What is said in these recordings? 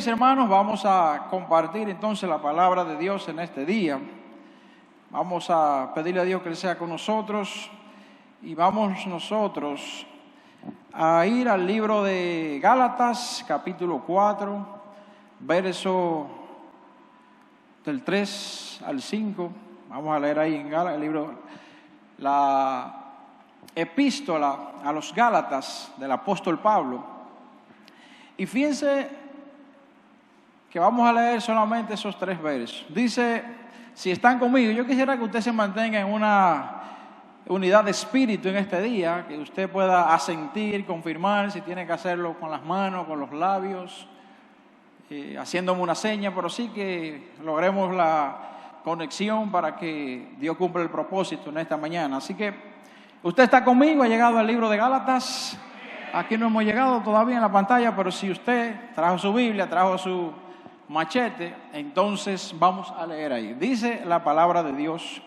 hermanos, vamos a compartir entonces la palabra de Dios en este día. Vamos a pedirle a Dios que Él sea con nosotros y vamos nosotros a ir al libro de Gálatas, capítulo 4, verso del 3 al 5. Vamos a leer ahí en Gálatas, el libro, la epístola a los Gálatas del apóstol Pablo. Y fíjense que vamos a leer solamente esos 3 versos. Dice, si están conmigo, yo quisiera que usted se mantenga en una unidad de espíritu en este día, que usted pueda asentir, confirmar, si tiene que hacerlo con las manos, con los labios, haciéndome una seña, pero sí que logremos la conexión para que Dios cumpla el propósito en esta mañana. Así que usted está conmigo, ha llegado al libro de Gálatas. Aquí no hemos llegado todavía en la pantalla, pero si usted trajo su Biblia, trajo su machete, entonces vamos a leer ahí. Dice la palabra de Dios: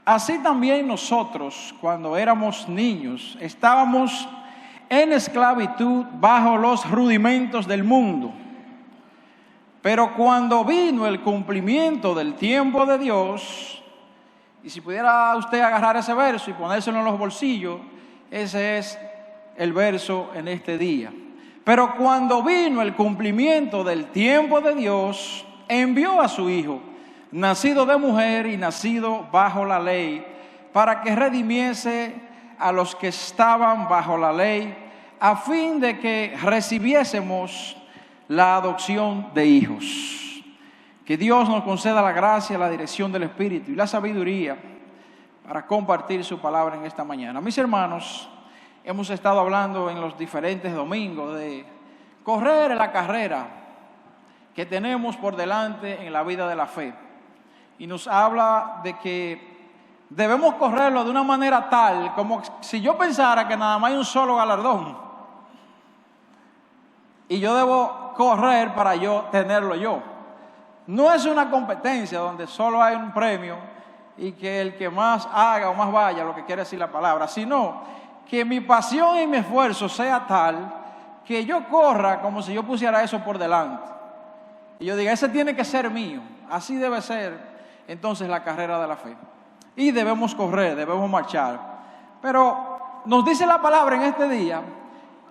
así también nosotros, cuando éramos niños, estábamos en esclavitud bajo los rudimentos del mundo. Pero cuando vino el cumplimiento del tiempo de Dios, y si pudiera usted agarrar ese verso y ponérselo en los bolsillos, ese es el verso en este día. Pero cuando vino el cumplimiento del tiempo de Dios, envió a su Hijo, nacido de mujer y nacido bajo la ley, para que redimiese a los que estaban bajo la ley, a fin de que recibiésemos la adopción de hijos. Que Dios nos conceda la gracia, la dirección del Espíritu y la sabiduría para compartir su palabra en esta mañana. Mis hermanos, hemos estado hablando en los diferentes domingos de correr la carrera que tenemos por delante en la vida de la fe. Y nos habla de que debemos correrlo de una manera tal como si yo pensara que nada más hay un solo galardón. Y yo debo correr para yo tenerlo yo. No es una competencia donde solo hay un premio y que el que más haga o más vaya, lo que quiere decir la palabra, sino que mi pasión y mi esfuerzo sea tal que yo corra como si yo pusiera eso por delante. Y yo diga, ese tiene que ser mío. Así debe ser entonces la carrera de la fe. Y debemos correr, debemos marchar. Pero nos dice la palabra en este día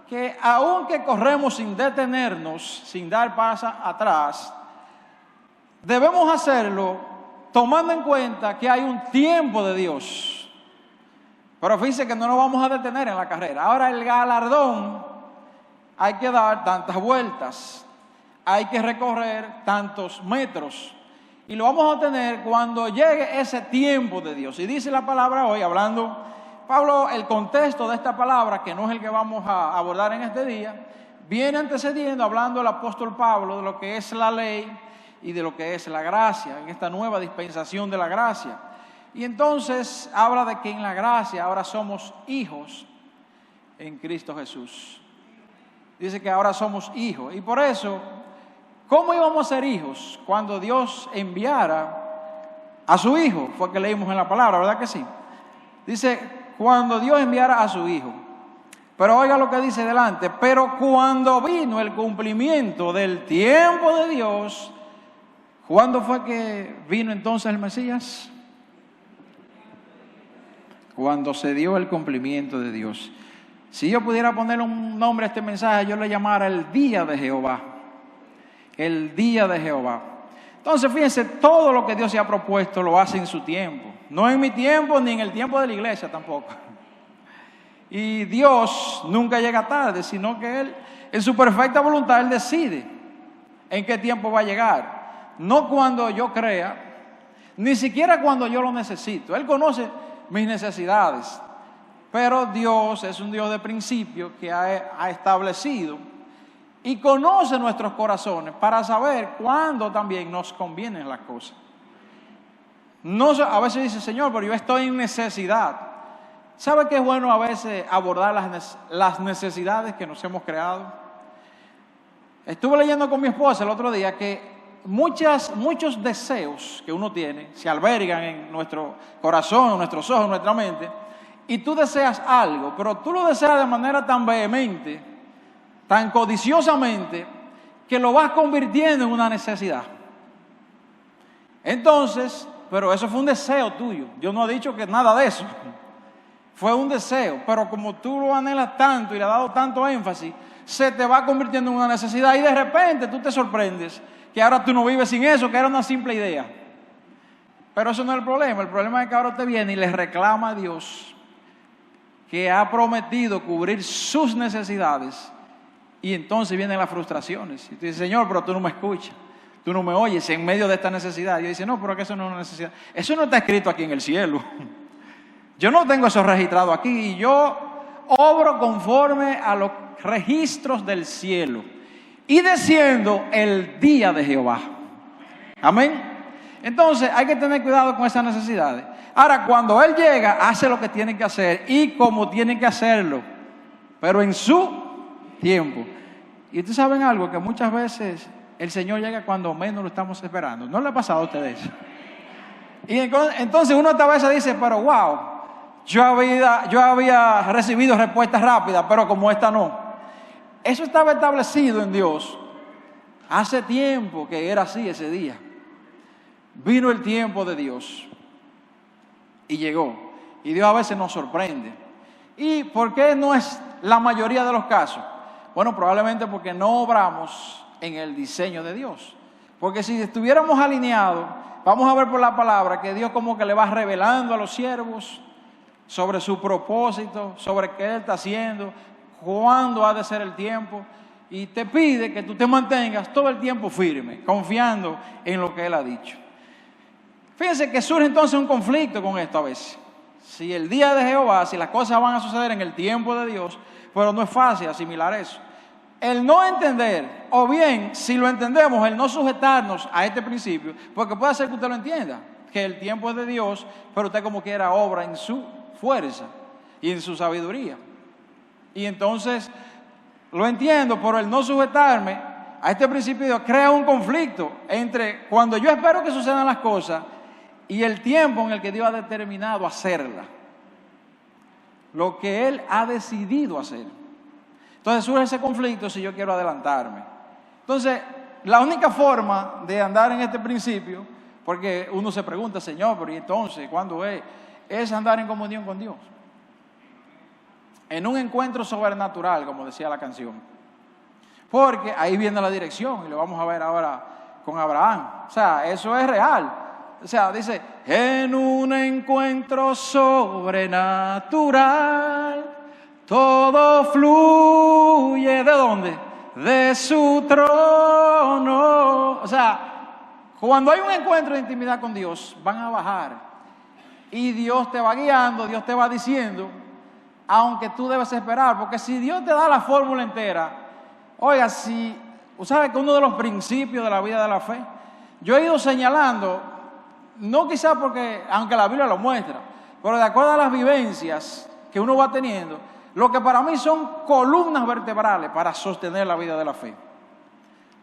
que aunque corremos sin detenernos, sin dar paso atrás, debemos hacerlo tomando en cuenta que hay un tiempo de Dios. Pero fíjense que no nos vamos a detener en la carrera. Ahora el galardón, hay que dar tantas vueltas, hay que recorrer tantos metros. Y lo vamos a tener cuando llegue ese tiempo de Dios. Y dice la palabra hoy, hablando, Pablo, el contexto de esta palabra, que no es el que vamos a abordar en este día, viene antecediendo, hablando el apóstol Pablo de lo que es la ley y de lo que es la gracia, en esta nueva dispensación de la gracia. Y entonces habla de que en la gracia ahora somos hijos en Cristo Jesús. Dice que ahora somos hijos. Y por eso, ¿cómo íbamos a ser hijos cuando Dios enviara a su Hijo? Fue que leímos en la palabra, ¿verdad que sí? Dice, cuando Dios enviara a su Hijo. Pero oiga lo que dice delante. Pero cuando vino el cumplimiento del tiempo de Dios, ¿cuándo fue que vino entonces el Mesías? Cuando se dio el cumplimiento de Dios. Si yo pudiera ponerle un nombre a este mensaje, yo le llamara el día de Jehová. El día de Jehová. Entonces fíjense, todo lo que Dios se ha propuesto lo hace en su tiempo. No en mi tiempo ni en el tiempo de la iglesia tampoco. Y Dios nunca llega tarde, sino que Él, en su perfecta voluntad, Él decide en qué tiempo va a llegar. No cuando yo crea, ni siquiera cuando yo lo necesito. Él conoce mis necesidades. Pero Dios es un Dios de principio que ha establecido y conoce nuestros corazones para saber cuándo también nos convienen las cosas. No, a veces dice, Señor, pero yo estoy en necesidad. ¿Sabe qué es bueno a veces abordar las necesidades que nos hemos creado? Estuve leyendo con mi esposa el otro día que muchos deseos que uno tiene se albergan en nuestro corazón, en nuestros ojos, en nuestra mente, y tú deseas algo, pero tú lo deseas de manera tan vehemente tan codiciosamente que lo vas convirtiendo en una necesidad. Entonces, pero eso fue un deseo tuyo. Dios no ha dicho que nada de eso. Fue un deseo, pero como tú lo anhelas tanto y le has dado tanto énfasis, se te va convirtiendo en una necesidad y de repente tú te sorprendes que ahora tú no vives sin eso, que era una simple idea. Pero eso no es el problema es que ahora te viene y le reclama a Dios que ha prometido cubrir sus necesidades y entonces vienen las frustraciones. Y tú dices, Señor, pero tú no me escuchas, tú no me oyes en medio de esta necesidad. Y yo dice, no, pero que eso no es una necesidad. Eso no está escrito aquí en el cielo. Yo no tengo eso registrado aquí y yo obro conforme a los registros del cielo y desciendo el día de Jehová. Amén. Entonces hay que tener cuidado con esas necesidades. Ahora, cuando Él llega, hace lo que tiene que hacer y como tiene que hacerlo, pero en su tiempo. Y ustedes saben algo, que muchas veces el Señor llega cuando menos lo estamos esperando. ¿No le ha pasado a ustedes? Y entonces uno a veces dice, pero wow, yo había recibido respuestas rápidas, pero como esta no. Eso estaba establecido en Dios hace tiempo que era así ese día. Vino el tiempo de Dios y llegó. Y Dios a veces nos sorprende. ¿Y por qué no es la mayoría de los casos? Bueno, probablemente porque no obramos en el diseño de Dios. Porque si estuviéramos alineados, vamos a ver por la palabra que Dios como que le va revelando a los siervos sobre su propósito, sobre qué Él está haciendo, cuándo ha de ser el tiempo, y te pide que tú te mantengas todo el tiempo firme, confiando en lo que Él ha dicho. Fíjense que surge entonces un conflicto con esto a veces. Si el día de Jehová, si las cosas van a suceder en el tiempo de Dios, pero no es fácil asimilar eso. El no entender, o bien, si lo entendemos, el no sujetarnos a este principio, porque puede ser que usted lo entienda, que el tiempo es de Dios, pero usted como quiera obra en su fuerza y en su sabiduría. Y entonces, lo entiendo, pero el no sujetarme a este principio de Dios crea un conflicto entre cuando yo espero que sucedan las cosas y el tiempo en el que Dios ha determinado hacerla. Lo que Él ha decidido hacer. Entonces surge ese conflicto si yo quiero adelantarme. Entonces, la única forma de andar en este principio, porque uno se pregunta, Señor, pero ¿y entonces cuándo es? Es andar en comunión con Dios. En un encuentro sobrenatural, como decía la canción. Porque ahí viene la dirección, y lo vamos a ver ahora con Abraham. O sea, eso es real. O sea, dice, en un encuentro sobrenatural, todo fluye, ¿de dónde? De su trono. O sea, cuando hay un encuentro de intimidad con Dios, van a bajar. Y Dios te va guiando, Dios te va diciendo, aunque tú debes esperar. Porque si Dios te da la fórmula entera, oiga, si, ¿sabe que uno de los principios de la vida de la fe? Yo he ido señalando, no quizás porque, aunque la Biblia lo muestra, pero de acuerdo a las vivencias que uno va teniendo, lo que para mí son columnas vertebrales para sostener la vida de la fe.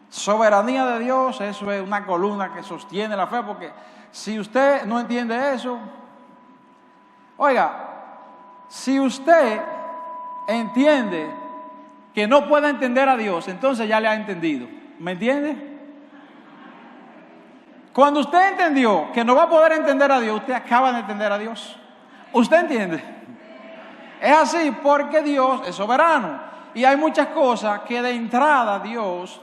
Soberanía de Dios, eso es una columna que sostiene la fe, porque si usted no entiende eso, oiga, si usted entiende que no puede entender a Dios, entonces ya le ha entendido. ¿Me entiende? Cuando usted entendió que no va a poder entender a Dios, usted acaba de entender a Dios. ¿Usted entiende? Es así porque Dios es soberano. Y hay muchas cosas que de entrada Dios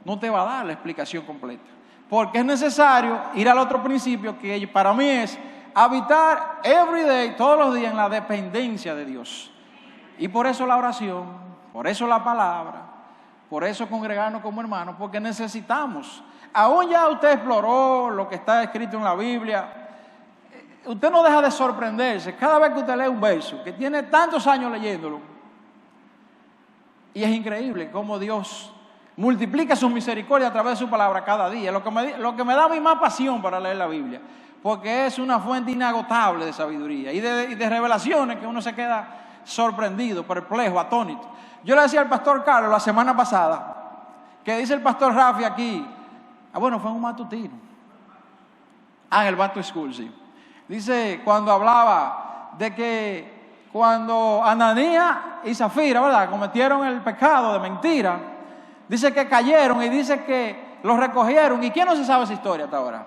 no te va a dar la explicación completa. Porque es necesario ir al otro principio que para mí es habitar every day, todos los días, en la dependencia de Dios. Y por eso la oración, por eso la palabra, por eso congregarnos como hermanos, porque necesitamos. Aún ya usted exploró lo que está escrito en la Biblia, usted no deja de sorprenderse cada vez que usted lee un verso, que tiene tantos años leyéndolo. Y es increíble cómo Dios multiplica su misericordia a través de su palabra cada día. Lo que me da a mí más pasión para leer la Biblia, porque es una fuente inagotable de sabiduría y de revelaciones que uno se queda sorprendido, perplejo, atónito. Yo le decía al pastor Carlos la semana pasada, que dice el pastor Rafi aquí, bueno, fue un matutino, en el Back to School, sí. Dice, cuando hablaba de que cuando Ananías y Zafira, ¿verdad?, cometieron el pecado de mentira, dice que cayeron y dice que los recogieron. ¿Y quién no se sabe esa historia hasta ahora?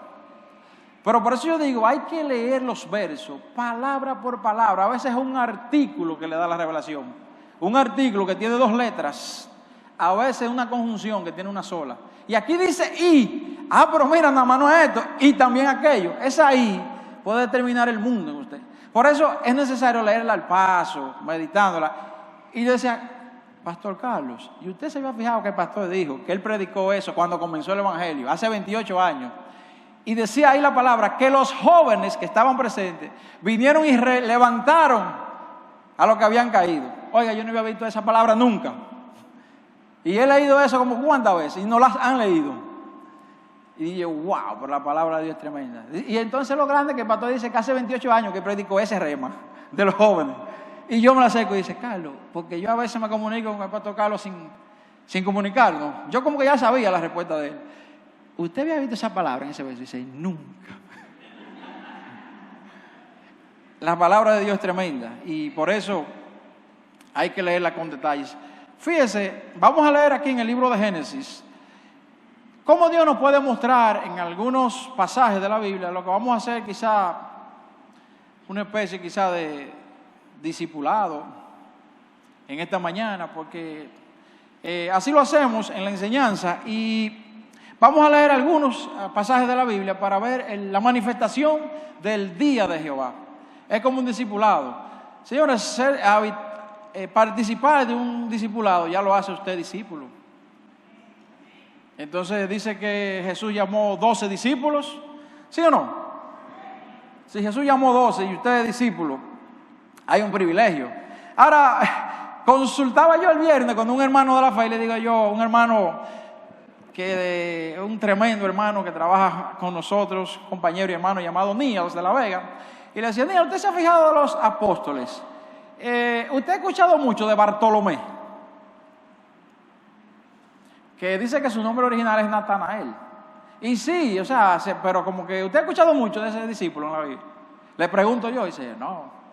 Pero por eso yo digo, hay que leer los versos palabra por palabra. A veces es un artículo que le da la revelación, un artículo que tiene 2 letras, a veces una conjunción que tiene una sola. Y aquí dice y, pero mira, nada más no es esto, y también aquello. Esa y puede determinar el mundo en usted. Por eso es necesario leerla al paso, meditándola. Y yo decía, Pastor Carlos, ¿y usted se había fijado que el pastor dijo que él predicó eso cuando comenzó el evangelio, hace 28 años? Y decía ahí la palabra que los jóvenes que estaban presentes vinieron y levantaron a los que habían caído. Oiga, yo no había visto esa palabra nunca. Y he leído eso como cuántas veces y no las han leído. Y dije, wow, pero la palabra de Dios es tremenda. Y entonces lo grande es que el pastor dice que hace 28 años que predicó ese rema de los jóvenes. Y yo me la acerco y dice, Carlos, porque yo a veces me comunico con el pastor Carlos sin comunicarnos. Yo como que ya sabía la respuesta de él. ¿Usted había visto esa palabra en ese verso? Y dice, nunca. La palabra de Dios es tremenda y por eso hay que leerla con detalles. Fíjese, vamos a leer aquí en el libro de Génesis cómo Dios nos puede mostrar en algunos pasajes de la Biblia. Lo que vamos a hacer quizá una especie quizá de discipulado en esta mañana, porque así lo hacemos en la enseñanza. Y vamos a leer algunos pasajes de la Biblia para ver la manifestación del día de Jehová. Es como un discipulado. Señores, participar de un discipulado ya lo hace usted discípulo. Entonces dice que Jesús llamó 12 discípulos, ¿sí o no? Si Jesús llamó 12 y usted es discípulo, hay un privilegio. Ahora, consultaba yo el viernes con un hermano de la fe y le digo yo, un hermano un tremendo hermano que trabaja con nosotros, compañero y hermano llamado Nías de La Vega, y le decía, Nías, ¿usted se ha fijado de los apóstoles? ¿Usted ha escuchado mucho de Bartolomé? Que dice que su nombre original es Natanael. Y sí, o sea, pero como que usted ha escuchado mucho de ese discípulo en la Biblia. Le pregunto yo y dice, no.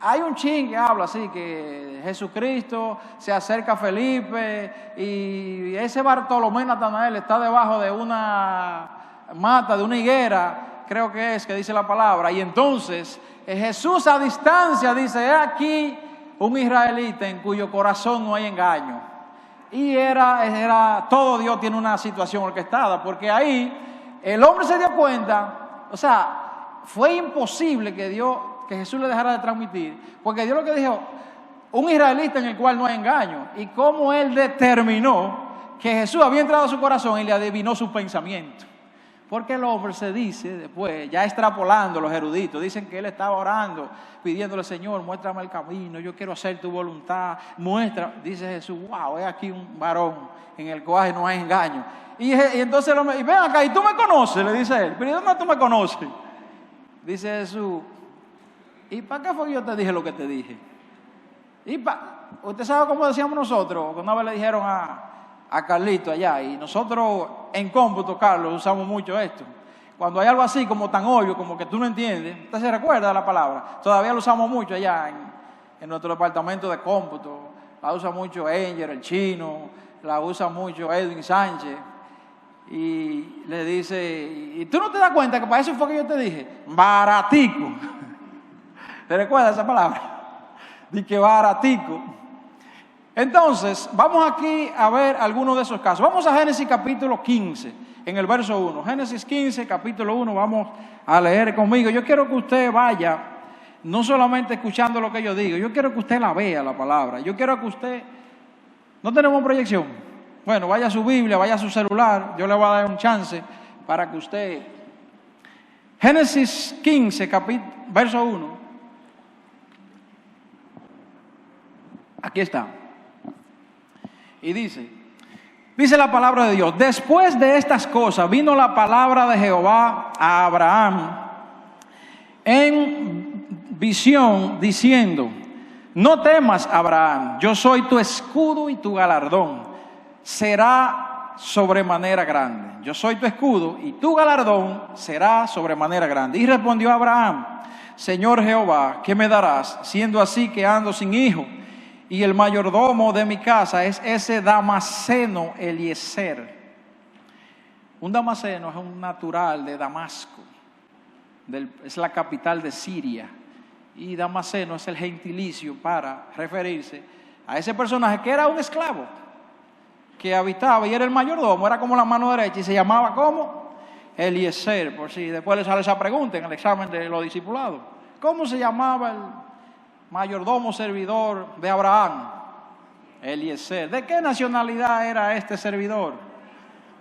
Hay un chin que habla así, que Jesucristo se acerca a Felipe y ese Bartolomé Natanael está debajo de una mata, de una higuera, creo que dice la palabra. Y entonces Jesús a distancia dice, he aquí un israelita en cuyo corazón no hay engaño. Y era todo Dios tiene una situación orquestada, porque ahí el hombre se dio cuenta, o sea, fue imposible que Jesús le dejara de transmitir, porque Dios lo que dijo, un israelita en el cual no hay engaño, y cómo él determinó que Jesús había entrado a su corazón y le adivinó su pensamiento. Porque el hombre se dice después, ya extrapolando los eruditos, dicen que él estaba orando, pidiéndole, Señor, muéstrame el camino, yo quiero hacer tu voluntad, dice Jesús, wow, es aquí un varón en el cual no hay engaño. Y entonces el hombre, y ven acá, y tú me conoces, le dice él, pero ¿y dónde tú me conoces? Dice Jesús, ¿y para qué fue que yo te dije lo que te dije? Usted sabe cómo decíamos nosotros, una vez le dijeron a Carlito allá, y nosotros en cómputo, Carlos, usamos mucho esto. Cuando hay algo así como tan obvio, como que tú no entiendes, usted se recuerda de la palabra. Todavía lo usamos mucho allá en nuestro departamento de cómputo. La usa mucho Enger, el chino, la usa mucho Edwin Sánchez. Y le dice, ¿y tú no te das cuenta que para eso fue que yo te dije? Baratico. ¿Te recuerdas esa palabra? Dice que baratico. Entonces, vamos aquí a ver algunos de esos casos. Vamos a Génesis capítulo 15, en el verso 1. Génesis 15, capítulo 1, vamos a leer conmigo. Yo quiero que usted vaya, no solamente escuchando lo que yo digo, yo quiero que usted la vea, la palabra. Yo quiero que usted, ¿no tenemos proyección? Bueno, vaya a su Biblia, vaya a su celular, yo le voy a dar un chance para que usted... Génesis 15, verso 1. Aquí está. Y dice la palabra de Dios, después de estas cosas vino la palabra de Jehová a Abraham en visión diciendo, no temas, Abraham, yo soy tu escudo y tu galardón será sobremanera grande. Yo soy tu escudo y tu galardón será sobremanera grande. Y respondió Abraham, Señor Jehová, ¿qué me darás? Siendo así que ando sin hijo, y el mayordomo de mi casa es ese Damaseno Eliezer. Un Damaseno es un natural de Damasco, es la capital de Siria, y Damaseno es el gentilicio para referirse a ese personaje que era un esclavo, que habitaba y era el mayordomo, era como la mano derecha, y se llamaba ¿cómo? Eliezer, por si después le sale esa pregunta en el examen de los discipulados. ¿Cómo se llamaba el mayordomo servidor de Abraham? Eliezer. ¿De qué nacionalidad era este servidor?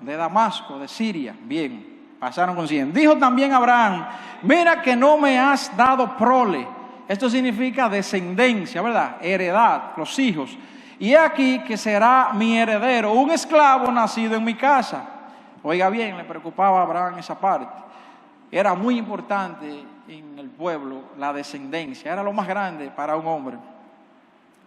De Damasco, de Siria. Bien, pasaron con 100. Dijo también Abraham, mira que no me has dado prole. Esto significa descendencia, ¿verdad? Heredad, los hijos. Y he aquí que será mi heredero, un esclavo nacido en mi casa. Oiga bien, le preocupaba a Abraham esa parte. Era muy importante en el pueblo la descendencia, era lo más grande para un hombre,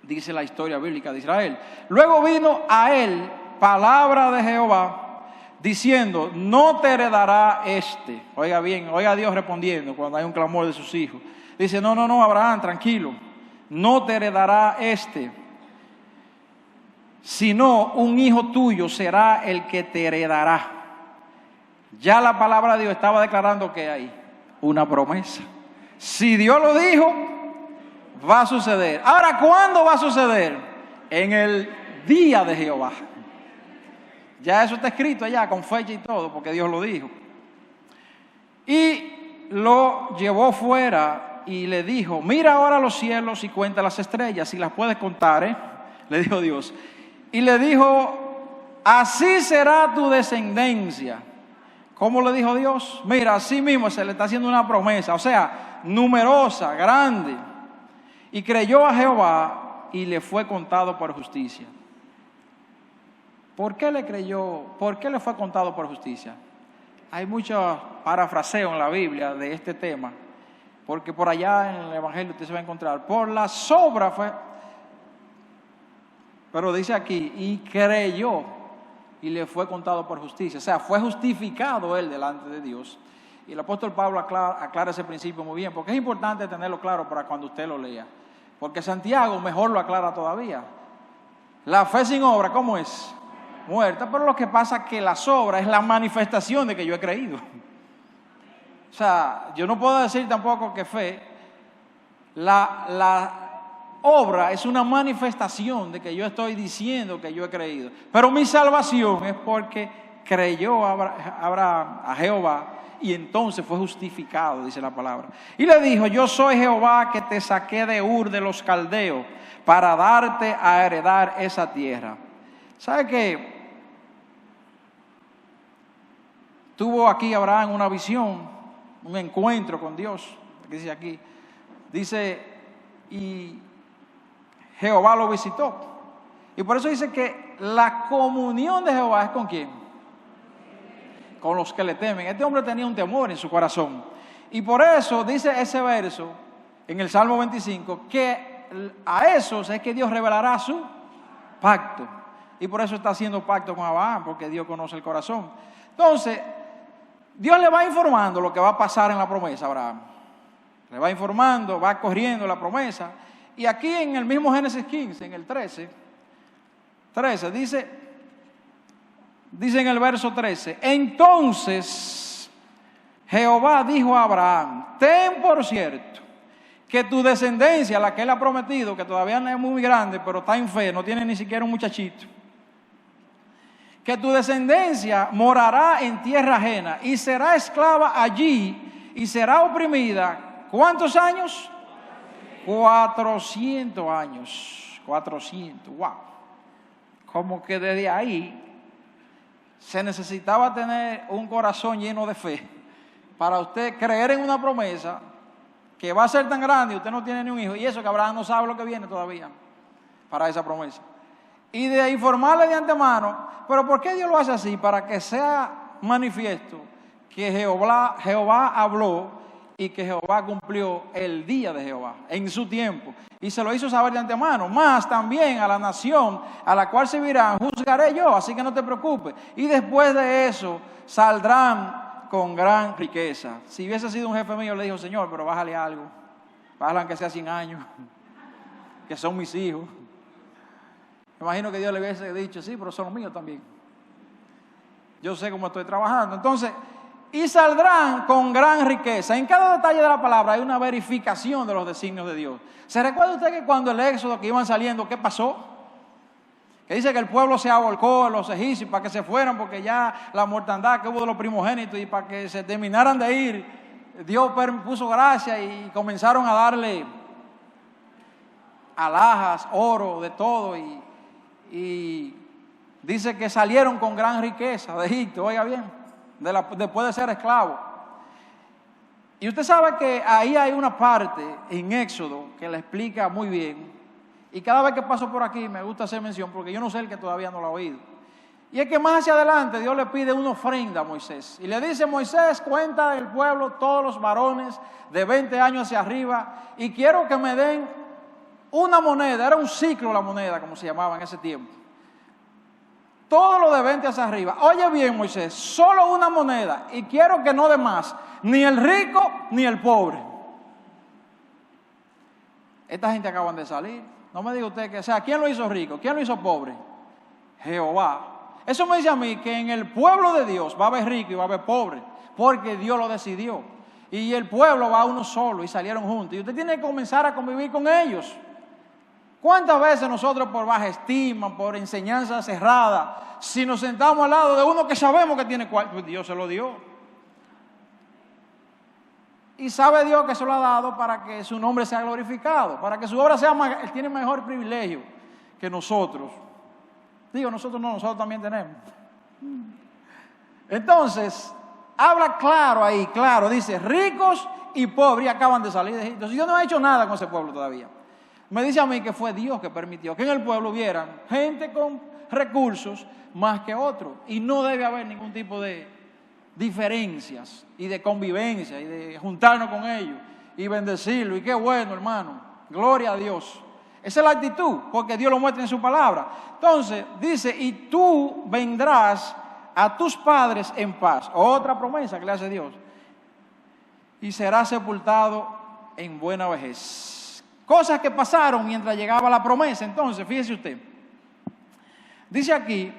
dice la historia bíblica de Israel. Luego vino a él palabra de Jehová, diciendo, no te heredará este. Oiga bien, oiga a Dios respondiendo cuando hay un clamor de sus hijos. Dice, no, Abraham, tranquilo, no te heredará este, sino un hijo tuyo será el que te heredará. Ya la palabra de Dios estaba declarando que hay una promesa. Si Dios lo dijo, va a suceder. Ahora, ¿cuándo va a suceder? En el día de Jehová. Ya eso está escrito allá con fecha y todo, porque Dios lo dijo. Y lo llevó fuera y le dijo, mira ahora los cielos y cuenta las estrellas, si las puedes contar, le dijo Dios. Y le dijo, así será tu descendencia. ¿Cómo le dijo Dios? Mira, así mismo se le está haciendo una promesa, o sea, numerosa, grande. Y creyó a Jehová y le fue contado por justicia. ¿Por qué le creyó? ¿Por qué le fue contado por justicia? Hay mucho parafraseo en la Biblia de este tema, porque por allá en el Evangelio usted se va a encontrar. Por las obras fue, pero dice aquí, y creyó y le fue contado por justicia. O sea, fue justificado él delante de Dios. Y el apóstol Pablo aclara ese principio muy bien, porque es importante tenerlo claro para cuando usted lo lea. Porque Santiago mejor lo aclara todavía. La fe sin obra, ¿cómo es? Muerta, pero lo que pasa es que las obras es la manifestación de que yo he creído. O sea, yo no puedo decir tampoco que fe, la obra es una manifestación de que yo estoy diciendo que yo he creído. Pero mi salvación es porque creyó Abraham a Jehová y entonces fue justificado, dice la palabra. Y le dijo, yo soy Jehová que te saqué de Ur de los Caldeos para darte a heredar esa tierra. ¿Sabe qué? Tuvo aquí Abraham una visión, un encuentro con Dios. Dice aquí, dice, y Jehová lo visitó. Y por eso dice que la comunión de Jehová es ¿con quién? Con los que le temen. Este hombre tenía un temor en su corazón. Y por eso dice ese verso en el Salmo 25, que a esos es que Dios revelará su pacto. Y por eso está haciendo pacto con Abraham, porque Dios conoce el corazón. Entonces, Dios le va informando lo que va a pasar en la promesa a Abraham. Le va informando, va corriendo la promesa. Y aquí en el mismo Génesis 15, en el 13, dice en el verso 13, entonces Jehová dijo a Abraham, ten por cierto que tu descendencia, la que él ha prometido, que todavía no es muy grande, pero está en fe, no tiene ni siquiera un muchachito, que tu descendencia morará en tierra ajena y será esclava allí y será oprimida, ¿cuántos años? 400 años, 400, wow. Como que desde ahí se necesitaba tener un corazón lleno de fe para usted creer en una promesa que va a ser tan grande y usted no tiene ni un hijo. Y eso que Abraham no sabe lo que viene todavía para esa promesa. Y de informarle de antemano, pero ¿por qué Dios lo hace así? Para que sea manifiesto que Jehová habló y que Jehová cumplió el día de Jehová en su tiempo. Y se lo hizo saber de antemano. Más también a la nación a la cual servirán, juzgaré yo, así que no te preocupes. Y después de eso saldrán con gran riqueza. Si hubiese sido un jefe mío, le dijo, Señor, pero bájale algo. Hablan que sea 100 años, que son mis hijos. Me imagino que Dios le hubiese dicho, sí, pero son los míos también. Yo sé cómo estoy trabajando. Entonces, y saldrán con gran riqueza. En cada detalle de la palabra hay una verificación de los designios de Dios. ¿Se recuerda usted que cuando el éxodo que iban saliendo, qué pasó? Que dice que el pueblo se abolcó, los egipcios, para que se fueran, porque ya la mortandad que hubo de los primogénitos y para que se terminaran de ir, Dios puso gracia y comenzaron a darle alhajas, oro, de todo, y dice que salieron con gran riqueza de Egipto, oiga bien, después de ser esclavos. Y usted sabe que ahí hay una parte en Éxodo que la explica muy bien. Y cada vez que paso por aquí me gusta hacer mención porque yo no sé el que todavía no lo ha oído. Y es que más hacia adelante Dios le pide una ofrenda a Moisés. Y le dice, Moisés, cuenta del pueblo todos los varones de 20 años hacia arriba. Y quiero que me den una moneda. Era un ciclo la moneda, como se llamaba en ese tiempo. Todo lo de 20 hacia arriba. Oye bien, Moisés, solo una moneda. Y quiero que no dé más. Ni el rico ni el pobre. Esta gente acaban de salir. No me diga usted que, o sea, ¿quién lo hizo rico? ¿Quién lo hizo pobre? Jehová. Eso me dice a mí que en el pueblo de Dios va a haber rico y va a haber pobre, porque Dios lo decidió. Y el pueblo va uno solo y salieron juntos. Y usted tiene que comenzar a convivir con ellos. ¿Cuántas veces nosotros por baja estima, por enseñanza cerrada, si nos sentamos al lado de uno que sabemos que tiene cuarto, pues Dios se lo dio? Y sabe Dios que se lo ha dado para que su nombre sea glorificado, para que su obra sea más, Él tiene mejor privilegio que nosotros. Digo, nosotros no, nosotros también tenemos. Entonces, habla claro ahí, claro, dice, ricos y pobres, y acaban de salir de Egipto. Yo no he hecho nada con ese pueblo todavía. Me dice a mí que fue Dios que permitió que en el pueblo hubieran gente con recursos más que otros. Y no debe haber ningún tipo de diferencias y de convivencia y de juntarnos con ellos y bendecirlo. Y qué bueno, hermano. Gloria a Dios. Esa es la actitud, porque Dios lo muestra en su palabra. Entonces, dice, y tú vendrás a tus padres en paz. Otra promesa que le hace Dios. Y serás sepultado en buena vejez. Cosas que pasaron mientras llegaba la promesa. Entonces, fíjese usted. Dice aquí,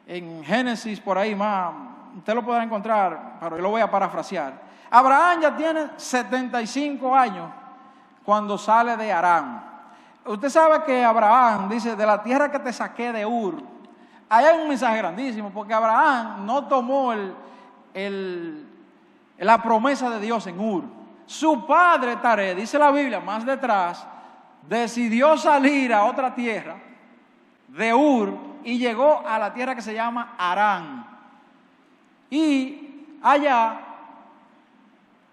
en Génesis, por ahí más, usted lo podrá encontrar, pero yo lo voy a parafrasear. Abraham ya tiene 75 años cuando sale de Harán. Usted sabe que Abraham dice, de la tierra que te saqué de Ur. Ahí hay un mensaje grandísimo, porque Abraham no tomó la promesa de Dios en Ur. Su padre Taré, dice la Biblia más detrás, decidió salir a otra tierra de Ur y llegó a la tierra que se llama Harán. Y allá,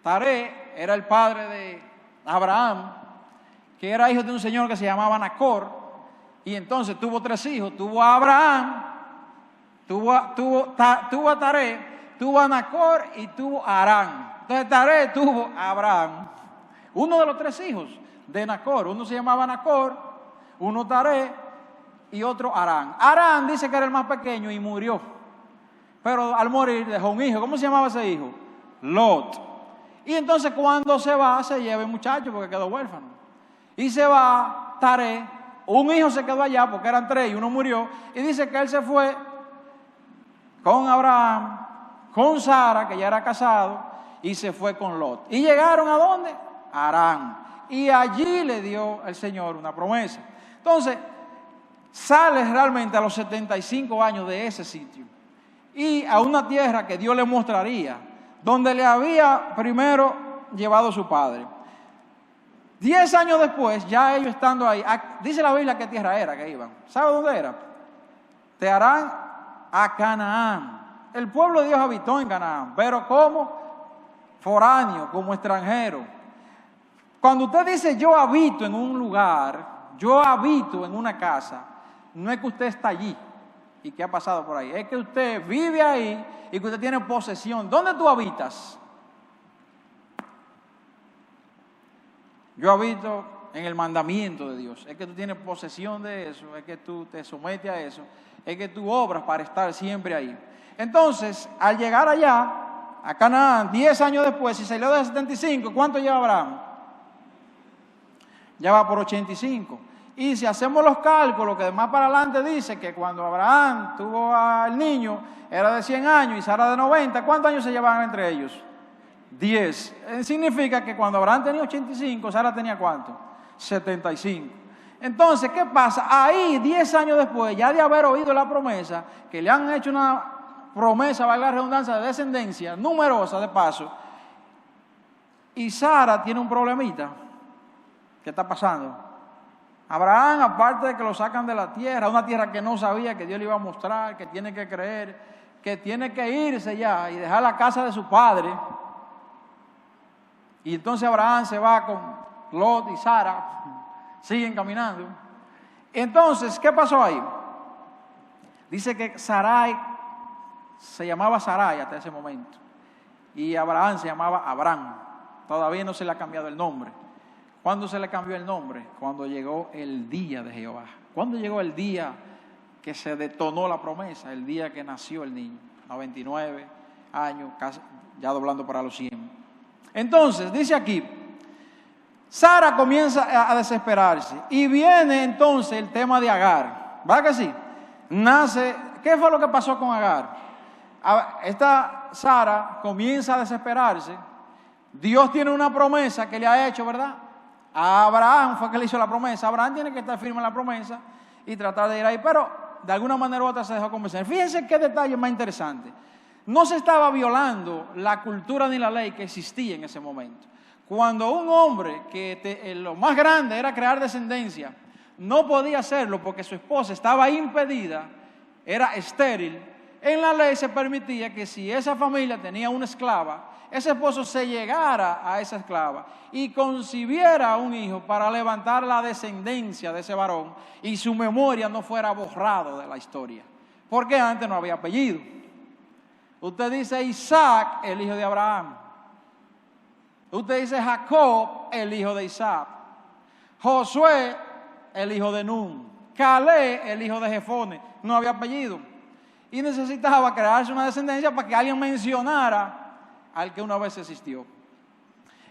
Taré era el padre de Abraham, que era hijo de un señor que se llamaba Nacor, y entonces tuvo 3 hijos. Tuvo a Abraham, tuvo a Taré, tuvo a Nacor y tuvo a Harán. Entonces Taré tuvo a Abraham, uno de los 3 hijos de Nacor. Uno se llamaba Nacor, uno Taré y otro Harán. Harán dice que era el más pequeño y murió. Pero al morir dejó un hijo. ¿Cómo se llamaba ese hijo? Lot. Y entonces cuando se va, se lleva el muchacho porque quedó huérfano. Y se va Taré. Un hijo se quedó allá porque eran 3 y uno murió. Y dice que él se fue con Abraham, con Sara, que ya era casado, y se fue con Lot. ¿Y llegaron a dónde? A Harán. Y allí le dio el Señor una promesa. Entonces, sale realmente a los 75 años de ese sitio. Y a una tierra que Dios le mostraría, donde le había primero llevado su padre. 10 años después, ya ellos estando ahí, dice la Biblia qué tierra era que iban. ¿Sabe dónde era? De Harán a Canaán. El pueblo de Dios habitó en Canaán, pero como foráneo, como extranjero. Cuando usted dice yo habito en un lugar, yo habito en una casa, no es que usted está allí y que ha pasado por ahí, es que usted vive ahí y que usted tiene posesión. ¿Dónde tú habitas? Yo habito en el mandamiento de Dios. Es que tú tienes posesión de eso, es que tú te sometes a eso, es que tú obras para estar siempre ahí. Entonces, al llegar allá, a Canaán, 10 años después, si salió de 75, ¿cuánto lleva Abraham? ya va por 85. Y si hacemos los cálculos, que más para adelante dice que cuando Abraham tuvo al niño, era de 100 años y Sara de 90, ¿cuántos años se llevaban entre ellos? 10. Significa que cuando Abraham tenía 85, Sara tenía ¿cuánto? 75. Entonces, ¿qué pasa? Ahí, 10 años después, ya de haber oído la promesa, que le han hecho una promesa, valga la redundancia, de descendencia numerosa de paso, y Sara tiene un problemita. ¿Qué está pasando? Abraham, aparte de que lo sacan de la tierra, una tierra que no sabía que Dios le iba a mostrar, que tiene que creer, que tiene que irse ya y dejar la casa de su padre. Y entonces Abraham se va con Lot y Sara, siguen caminando. Entonces, ¿qué pasó ahí? Dice que Sarai se llamaba Sarai hasta ese momento. Y Abraham se llamaba Abraham. Todavía no se le ha cambiado el nombre. ¿Cuándo se le cambió el nombre? Cuando llegó el día de Jehová. ¿Cuándo llegó el día que se detonó la promesa? El día que nació el niño. 99 años, casi, ya doblando para los 100. Entonces, dice aquí, Sara comienza a desesperarse. Y viene entonces el tema de Agar. ¿Va que sí? Nace, ¿qué fue lo que pasó con Agar? Esta Sara comienza a desesperarse. Dios tiene una promesa que le ha hecho, ¿verdad? A Abraham fue que le hizo la promesa. Abraham tiene que estar firme en la promesa y tratar de ir ahí, pero de alguna manera u otra se dejó convencer. Fíjense qué detalle más interesante. No se estaba violando la cultura ni la ley que existía en ese momento. Cuando un hombre que lo más grande era crear descendencia, no podía hacerlo porque su esposa estaba impedida, era estéril, en la ley se permitía que si esa familia tenía una esclava, ese esposo se llegara a esa esclava y concibiera un hijo para levantar la descendencia de ese varón y su memoria no fuera borrado de la historia, porque antes no había apellido. Usted dice Isaac, el hijo de Abraham. Usted dice Jacob, el hijo de Isaac. Josué, el hijo de Nun. Caleb, el hijo de Jefone. No había apellido. Y necesitaba crearse una descendencia para que alguien mencionara al que una vez existió.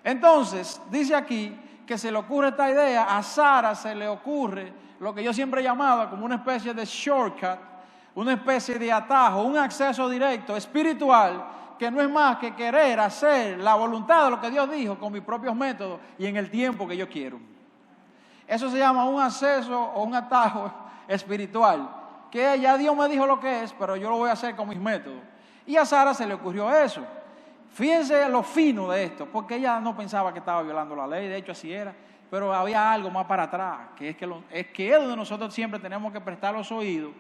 Entonces, dice aquí que se le ocurre esta idea, a Sara se le ocurre lo que yo siempre llamaba como una especie de shortcut, una especie de atajo, un acceso directo, espiritual, que no es más que querer hacer la voluntad de lo que Dios dijo con mis propios métodos y en el tiempo que yo quiero. Eso se llama un acceso o un atajo espiritual, que ya Dios me dijo lo que es, pero yo lo voy a hacer con mis métodos. Y a Sara se le ocurrió eso. Fíjense lo fino de esto, porque ella no pensaba que estaba violando la ley, de hecho así era, pero había algo más para atrás, que es donde nosotros siempre tenemos que prestar los oídos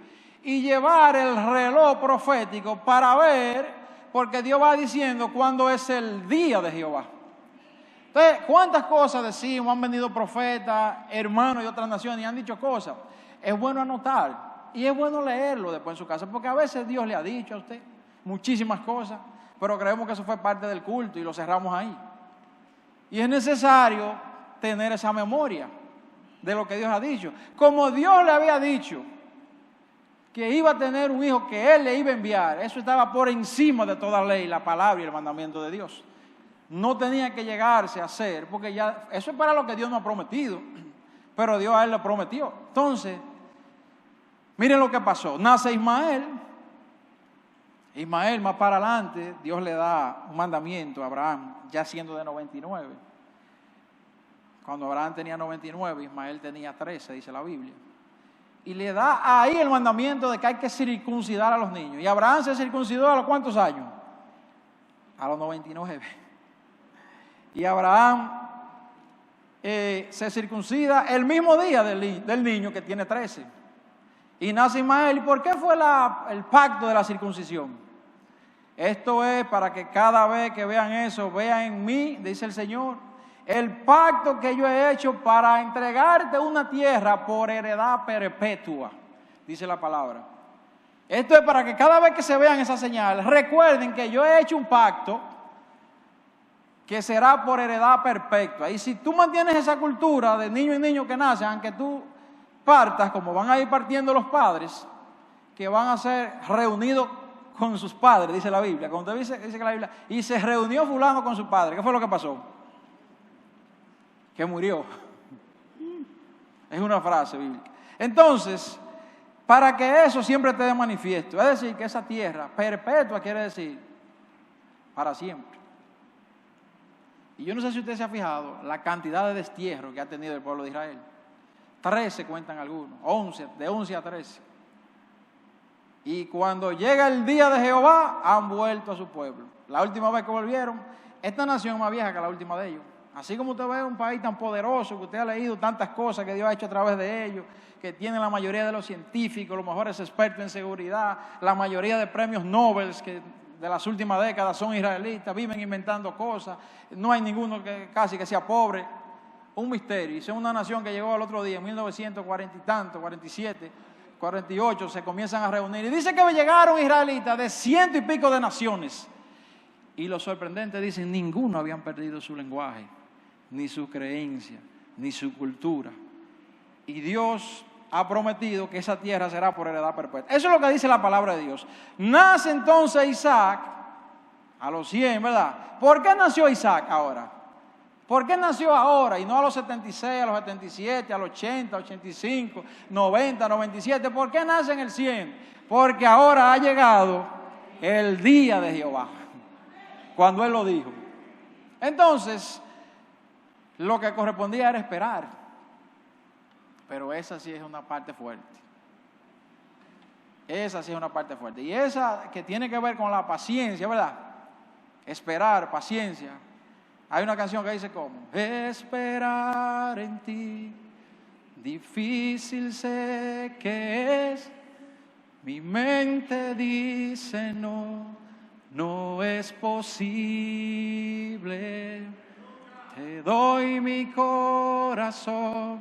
y llevar el reloj profético para ver, porque Dios va diciendo cuándo es el día de Jehová. Entonces, ¿cuántas cosas decimos? Han venido profetas, hermanos de otras naciones y han dicho cosas. Es bueno anotar y es bueno leerlo después en su casa, porque a veces Dios le ha dicho a usted muchísimas cosas, pero creemos que eso fue parte del culto y lo cerramos ahí. Y es necesario tener esa memoria de lo que Dios ha dicho. Como Dios le había dicho que iba a tener un hijo que Él le iba a enviar, eso estaba por encima de toda ley, la palabra y el mandamiento de Dios. No tenía que llegarse a hacer, porque ya eso es para lo que Dios nos ha prometido, pero Dios a Él le prometió. Entonces, miren lo que pasó. Nace Ismael. Ismael, más para adelante, Dios le da un mandamiento a Abraham, ya siendo de 99. Cuando Abraham tenía 99, Ismael tenía 13, dice la Biblia. Y le da ahí el mandamiento de que hay que circuncidar a los niños. Y Abraham se circuncidó ¿a los cuántos años? A los 99. Y Abraham se circuncida el mismo día del niño que tiene 13. Y nace Ismael. ¿Y por qué fue el pacto de la circuncisión? Esto es para que cada vez que vean eso, vean en mí, dice el Señor, el pacto que yo he hecho para entregarte una tierra por heredad perpetua, dice la palabra. Esto es para que cada vez que se vean esas señales, recuerden que yo he hecho un pacto que será por heredad perpetua. Y si tú mantienes esa cultura de niño y niño que nacen, aunque tú partas, como van a ir partiendo los padres, que van a ser reunidos con sus padres, dice la Biblia. Cuando dice que la Biblia, y se reunió fulano con su padre, ¿qué fue lo que pasó? Que murió. Es una frase bíblica. Entonces, para que eso siempre esté de manifiesto, es decir, que esa tierra perpetua quiere decir para siempre. Y yo no sé si usted se ha fijado la cantidad de destierros que ha tenido el pueblo de Israel. 13 cuentan algunos, 11, de 11 a 13. Y cuando llega el día de Jehová, han vuelto a su pueblo. La última vez que volvieron, esta nación es más vieja que la última de ellos. Así como usted ve un país tan poderoso, que usted ha leído tantas cosas que Dios ha hecho a través de ellos, que tiene la mayoría de los científicos, los mejores expertos en seguridad, la mayoría de premios Nobel que de las últimas décadas son israelitas, viven inventando cosas, no hay ninguno que casi que sea pobre. Un misterio. Y es una nación que llegó al otro día, en 1940 y tanto, 47, 48, se comienzan a reunir. Y dice que llegaron israelitas de 100 y pico de naciones. Y lo sorprendente, dicen, ninguno habían perdido su lenguaje, ni su creencia, ni su cultura. Y Dios ha prometido que esa tierra será por heredad perpetua. Eso es lo que dice la palabra de Dios. Nace entonces Isaac a los 100, ¿verdad? ¿Por qué nació Isaac ahora? ¿Por qué nació ahora y no a los 76, a los 77, a los 80, 85, 90, 97? ¿Por qué nace en el 100? Porque ahora ha llegado el día de Jehová, cuando Él lo dijo. Entonces, lo que correspondía era esperar. Pero esa sí es una parte fuerte. Esa sí es una parte fuerte. Y esa que tiene que ver con la paciencia, ¿verdad? Esperar, paciencia. Hay una canción que dice ¿cómo? Esperar en ti, difícil sé que es. Mi mente dice no es posible. Te doy mi corazón,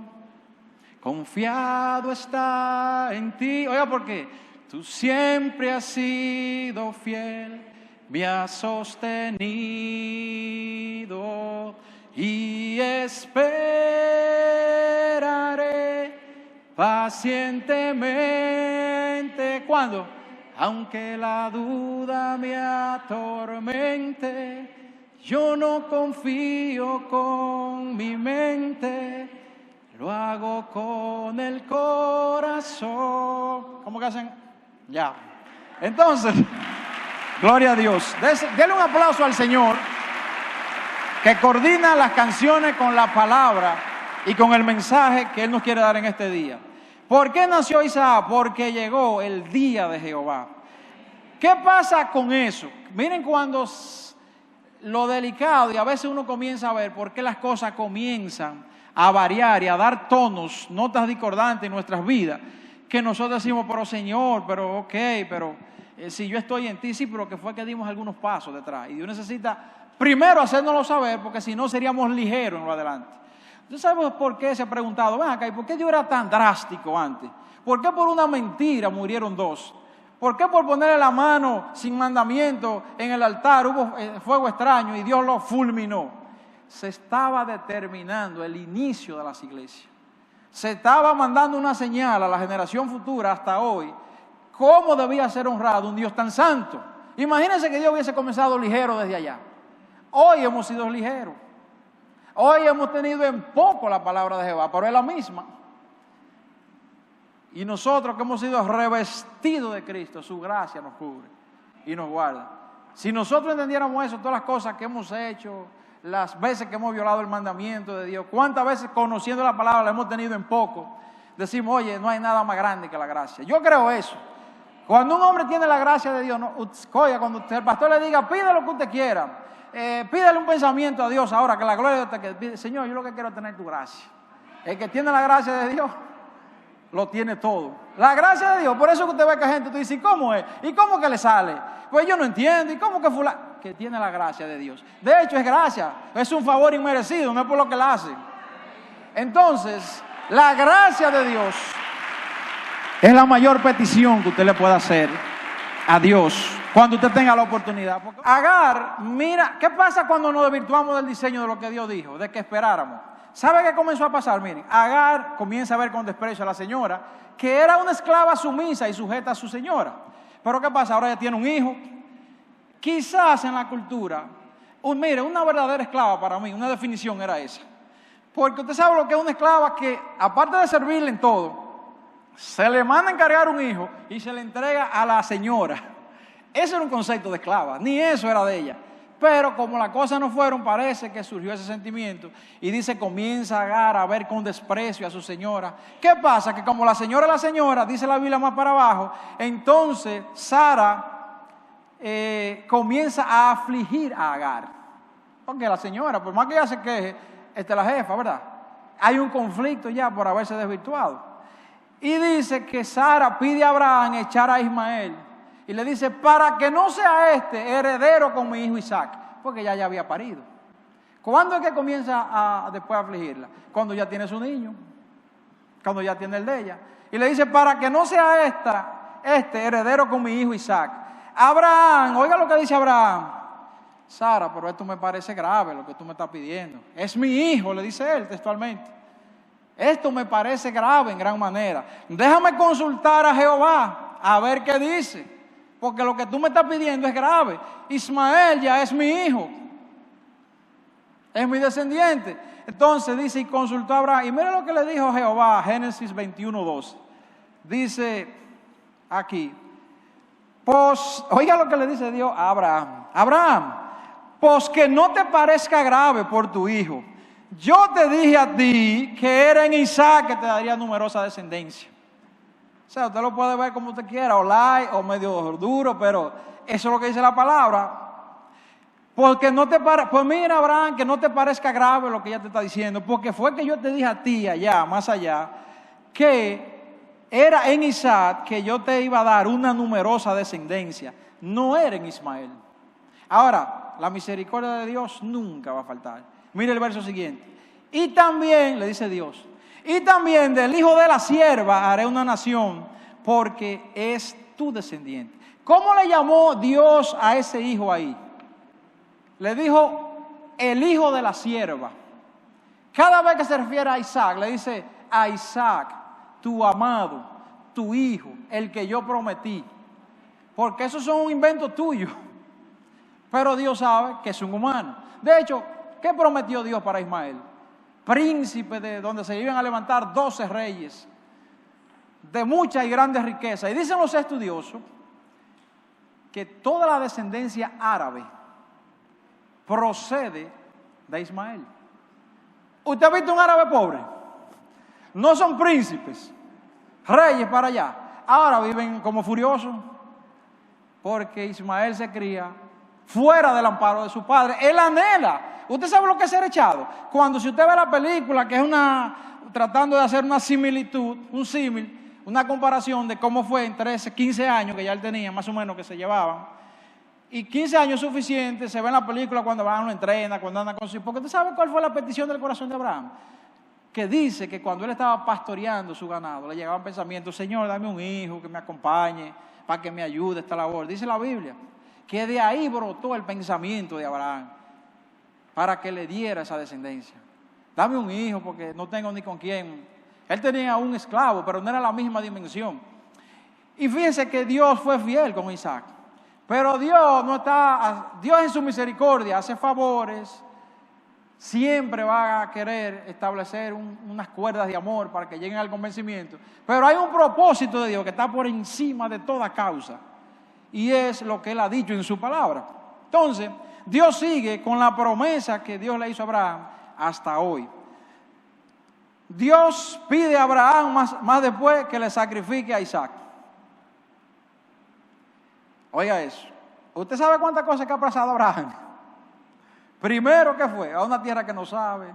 confiado está en ti. Oiga, ¿por qué? Tú siempre has sido fiel, me has sostenido y esperaré pacientemente. ¿Cuándo? Aunque la duda me atormente, yo no confío con mi mente, lo hago con el corazón. ¿Cómo que hacen? Ya. Entonces, gloria a Dios. Denle un aplauso al Señor que coordina las canciones con la palabra y con el mensaje que Él nos quiere dar en este día. ¿Por qué nació Isaac? Porque llegó el día de Jehová. ¿Qué pasa con eso? Miren cuando lo delicado, y a veces uno comienza a ver por qué las cosas comienzan a variar y a dar tonos, notas discordantes en nuestras vidas, que nosotros decimos, pero Señor, pero ok, pero si yo estoy en ti, sí, pero que fue que dimos algunos pasos detrás. Y Dios necesita primero hacérnoslo saber, porque si no seríamos ligeros en lo adelante. ¿Usted sabe por qué se ha preguntado? Ven acá, ¿y por qué Dios era tan drástico antes? ¿Por qué por una mentira murieron 2? ¿Por qué por ponerle la mano sin mandamiento en el altar hubo fuego extraño y Dios lo fulminó? Se estaba determinando el inicio de las iglesias. Se estaba mandando una señal a la generación futura hasta hoy cómo debía ser honrado un Dios tan santo. Imagínense que Dios hubiese comenzado ligero desde allá. Hoy hemos sido ligeros. Hoy hemos tenido en poco la palabra de Jehová, pero es la misma. Y nosotros que hemos sido revestidos de Cristo, su gracia nos cubre y nos guarda. Si nosotros entendiéramos eso, todas las cosas que hemos hecho, las veces que hemos violado el mandamiento de Dios, cuántas veces conociendo la palabra la hemos tenido en poco, decimos, oye, no hay nada más grande que la gracia. Yo creo eso. Cuando un hombre tiene la gracia de Dios, cuando el pastor le diga, pide lo que usted quiera, pídele un pensamiento a Dios ahora, que la gloria de Dios te pide. Señor, yo lo que quiero es tener tu gracia. El que tiene la gracia de Dios, lo tiene todo. La gracia de Dios, por eso que usted ve que gente, tú dices, ¿y cómo es? ¿Y cómo que le sale? Pues yo no entiendo, ¿y cómo que fulano? Que tiene la gracia de Dios. De hecho es gracia, es un favor inmerecido, no es por lo que la hace. Entonces, la gracia de Dios es la mayor petición que usted le pueda hacer a Dios cuando usted tenga la oportunidad. Porque Agar, mira, ¿qué pasa cuando nos desvirtuamos del diseño de lo que Dios dijo? De que esperáramos. ¿Sabe qué comenzó a pasar? Miren, Agar comienza a ver con desprecio a la señora, que era una esclava sumisa y sujeta a su señora. Pero ¿qué pasa? Ahora ella tiene un hijo. Quizás en la cultura, mire, una verdadera esclava para mí, una definición era esa. Porque usted sabe lo que es una esclava que, aparte de servirle en todo, se le manda a encargar un hijo y se le entrega a la señora. Ese era un concepto de esclava, ni eso era de ella. Pero como las cosas no fueron, parece que surgió ese sentimiento. Y dice, comienza Agar a ver con desprecio a su señora. ¿Qué pasa? Que como la señora es la señora, dice la Biblia más para abajo, entonces Sara comienza a afligir a Agar. Porque la señora, por más que ella se queje, esta es la jefa, ¿verdad? Hay un conflicto ya por haberse desvirtuado. Y dice que Sara pide a Abraham echar a Ismael. Y le dice, para que no sea este heredero con mi hijo Isaac. Porque ya había parido. ¿Cuándo es que comienza después a afligirla? Cuando ya tiene su niño. Cuando ya tiene el de ella. Y le dice, para que no sea este heredero con mi hijo Isaac. Abraham, oiga lo que dice Abraham. Sara, pero esto me parece grave lo que tú me estás pidiendo. Es mi hijo, le dice él textualmente. Esto me parece grave en gran manera. Déjame consultar a Jehová a ver qué dice. Porque lo que tú me estás pidiendo es grave. Ismael ya es mi hijo. Es mi descendiente. Entonces dice, y consultó a Abraham. Y mire lo que le dijo Jehová, Génesis 21:12. Dice aquí. Pues, oiga lo que le dice Dios a Abraham. Abraham, pues que no te parezca grave por tu hijo. Yo te dije a ti que era en Isaac que te daría numerosa descendencia. O sea, usted lo puede ver como usted quiera, o light, o medio duro, pero eso es lo que dice la palabra. Porque no te pues mira, Abraham, que no te parezca grave lo que ella te está diciendo, porque fue que yo te dije a ti allá, más allá, que era en Isaac que yo te iba a dar una numerosa descendencia, no era en Ismael. Ahora, la misericordia de Dios nunca va a faltar. Mire el verso siguiente. Y también, le dice Dios, y también del hijo de la sierva haré una nación, porque es tu descendiente. ¿Cómo le llamó Dios a ese hijo ahí? Le dijo, el hijo de la sierva. Cada vez que se refiere a Isaac, le dice, a Isaac, tu amado, tu hijo, el que yo prometí. Porque esos son un invento tuyo. Pero Dios sabe que es un humano. De hecho, ¿qué prometió Dios para Ismael? Príncipe de donde se iban a levantar 12 reyes, de mucha y grande riqueza. Y dicen los estudiosos que toda la descendencia árabe procede de Ismael. ¿Usted ha visto un árabe pobre? No son príncipes, reyes para allá. Ahora viven como furiosos, porque Ismael se cría fuera del amparo de su padre. Él anhela. ¿Usted sabe lo que es ser echado? Cuando si usted ve la película, que es tratando de hacer una similitud, un símil, una comparación de cómo fue en 13, 15 años que ya él tenía, más o menos, que se llevaban. Y 15 años es suficiente, se ve en la película cuando van, lo entrena, cuando anda con su hijo. Porque usted sabe cuál fue la petición del corazón de Abraham. Que dice que cuando él estaba pastoreando su ganado, le llegaban pensamientos, Señor, dame un hijo que me acompañe, para que me ayude esta labor. Dice la Biblia, que de ahí brotó el pensamiento de Abraham, para que le diera esa descendencia. Dame un hijo porque no tengo ni con quién. Él tenía un esclavo, pero no era la misma dimensión. Y fíjense que Dios fue fiel con Isaac. Pero Dios en su misericordia hace favores. Siempre va a querer establecer unas cuerdas de amor para que lleguen al convencimiento. Pero hay un propósito de Dios que está por encima de toda causa. Y es lo que Él ha dicho en su palabra. Entonces, Dios sigue con la promesa que Dios le hizo a Abraham hasta hoy. Dios pide a Abraham más después que le sacrifique a Isaac. Oiga eso. ¿Usted sabe cuántas cosas que ha pasado Abraham? Primero, ¿qué fue? A una tierra que no sabe.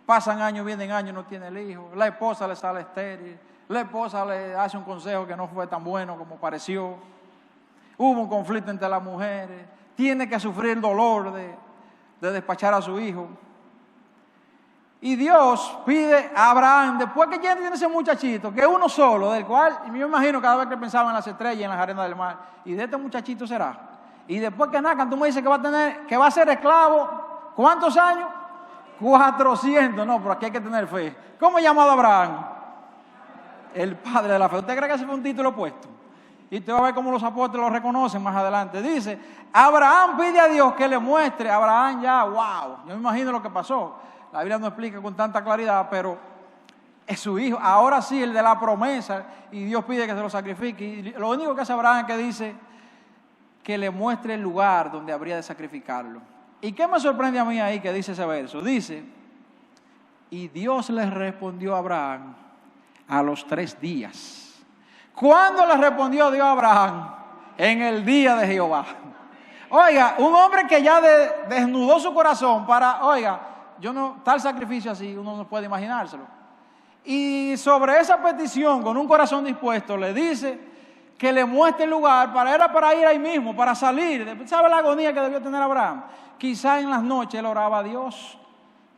Pasan años, vienen años, no tiene el hijo. La esposa le sale estéril. La esposa le hace un consejo que no fue tan bueno como pareció. Hubo un conflicto entre las mujeres. Tiene que sufrir el dolor de despachar a su hijo. Y Dios pide a Abraham, después que ya tiene ese muchachito, que es uno solo, del cual, y me imagino cada vez que pensaba en las estrellas y en las arenas del mar, y de este muchachito será. Y después que nazcan, tú me dices que va a ser esclavo, ¿cuántos años? 400, no, pero aquí hay que tener fe. ¿Cómo llamado Abraham? El padre de la fe. ¿Usted cree que ese fue un título puesto? Y te va a ver cómo los apóstoles lo reconocen más adelante. Dice, Abraham pide a Dios que le muestre. Abraham ya, wow, yo me imagino lo que pasó. La Biblia no explica con tanta claridad, pero es su hijo. Ahora sí, el de la promesa, y Dios pide que se lo sacrifique. Y lo único que hace Abraham es que dice que le muestre el lugar donde habría de sacrificarlo. ¿Y qué me sorprende a mí ahí que dice ese verso? Dice, y Dios le respondió a Abraham a los 3 días. ¿Cuándo le respondió Dios a Abraham? En el día de Jehová. Oiga, un hombre que ya desnudó su corazón para, oiga, yo no, tal sacrificio así, uno no puede imaginárselo. Y sobre esa petición, con un corazón dispuesto, le dice que le muestre el lugar, era para ir ahí mismo, para salir. ¿Sabe la agonía que debió tener Abraham? Quizá en las noches él oraba a Dios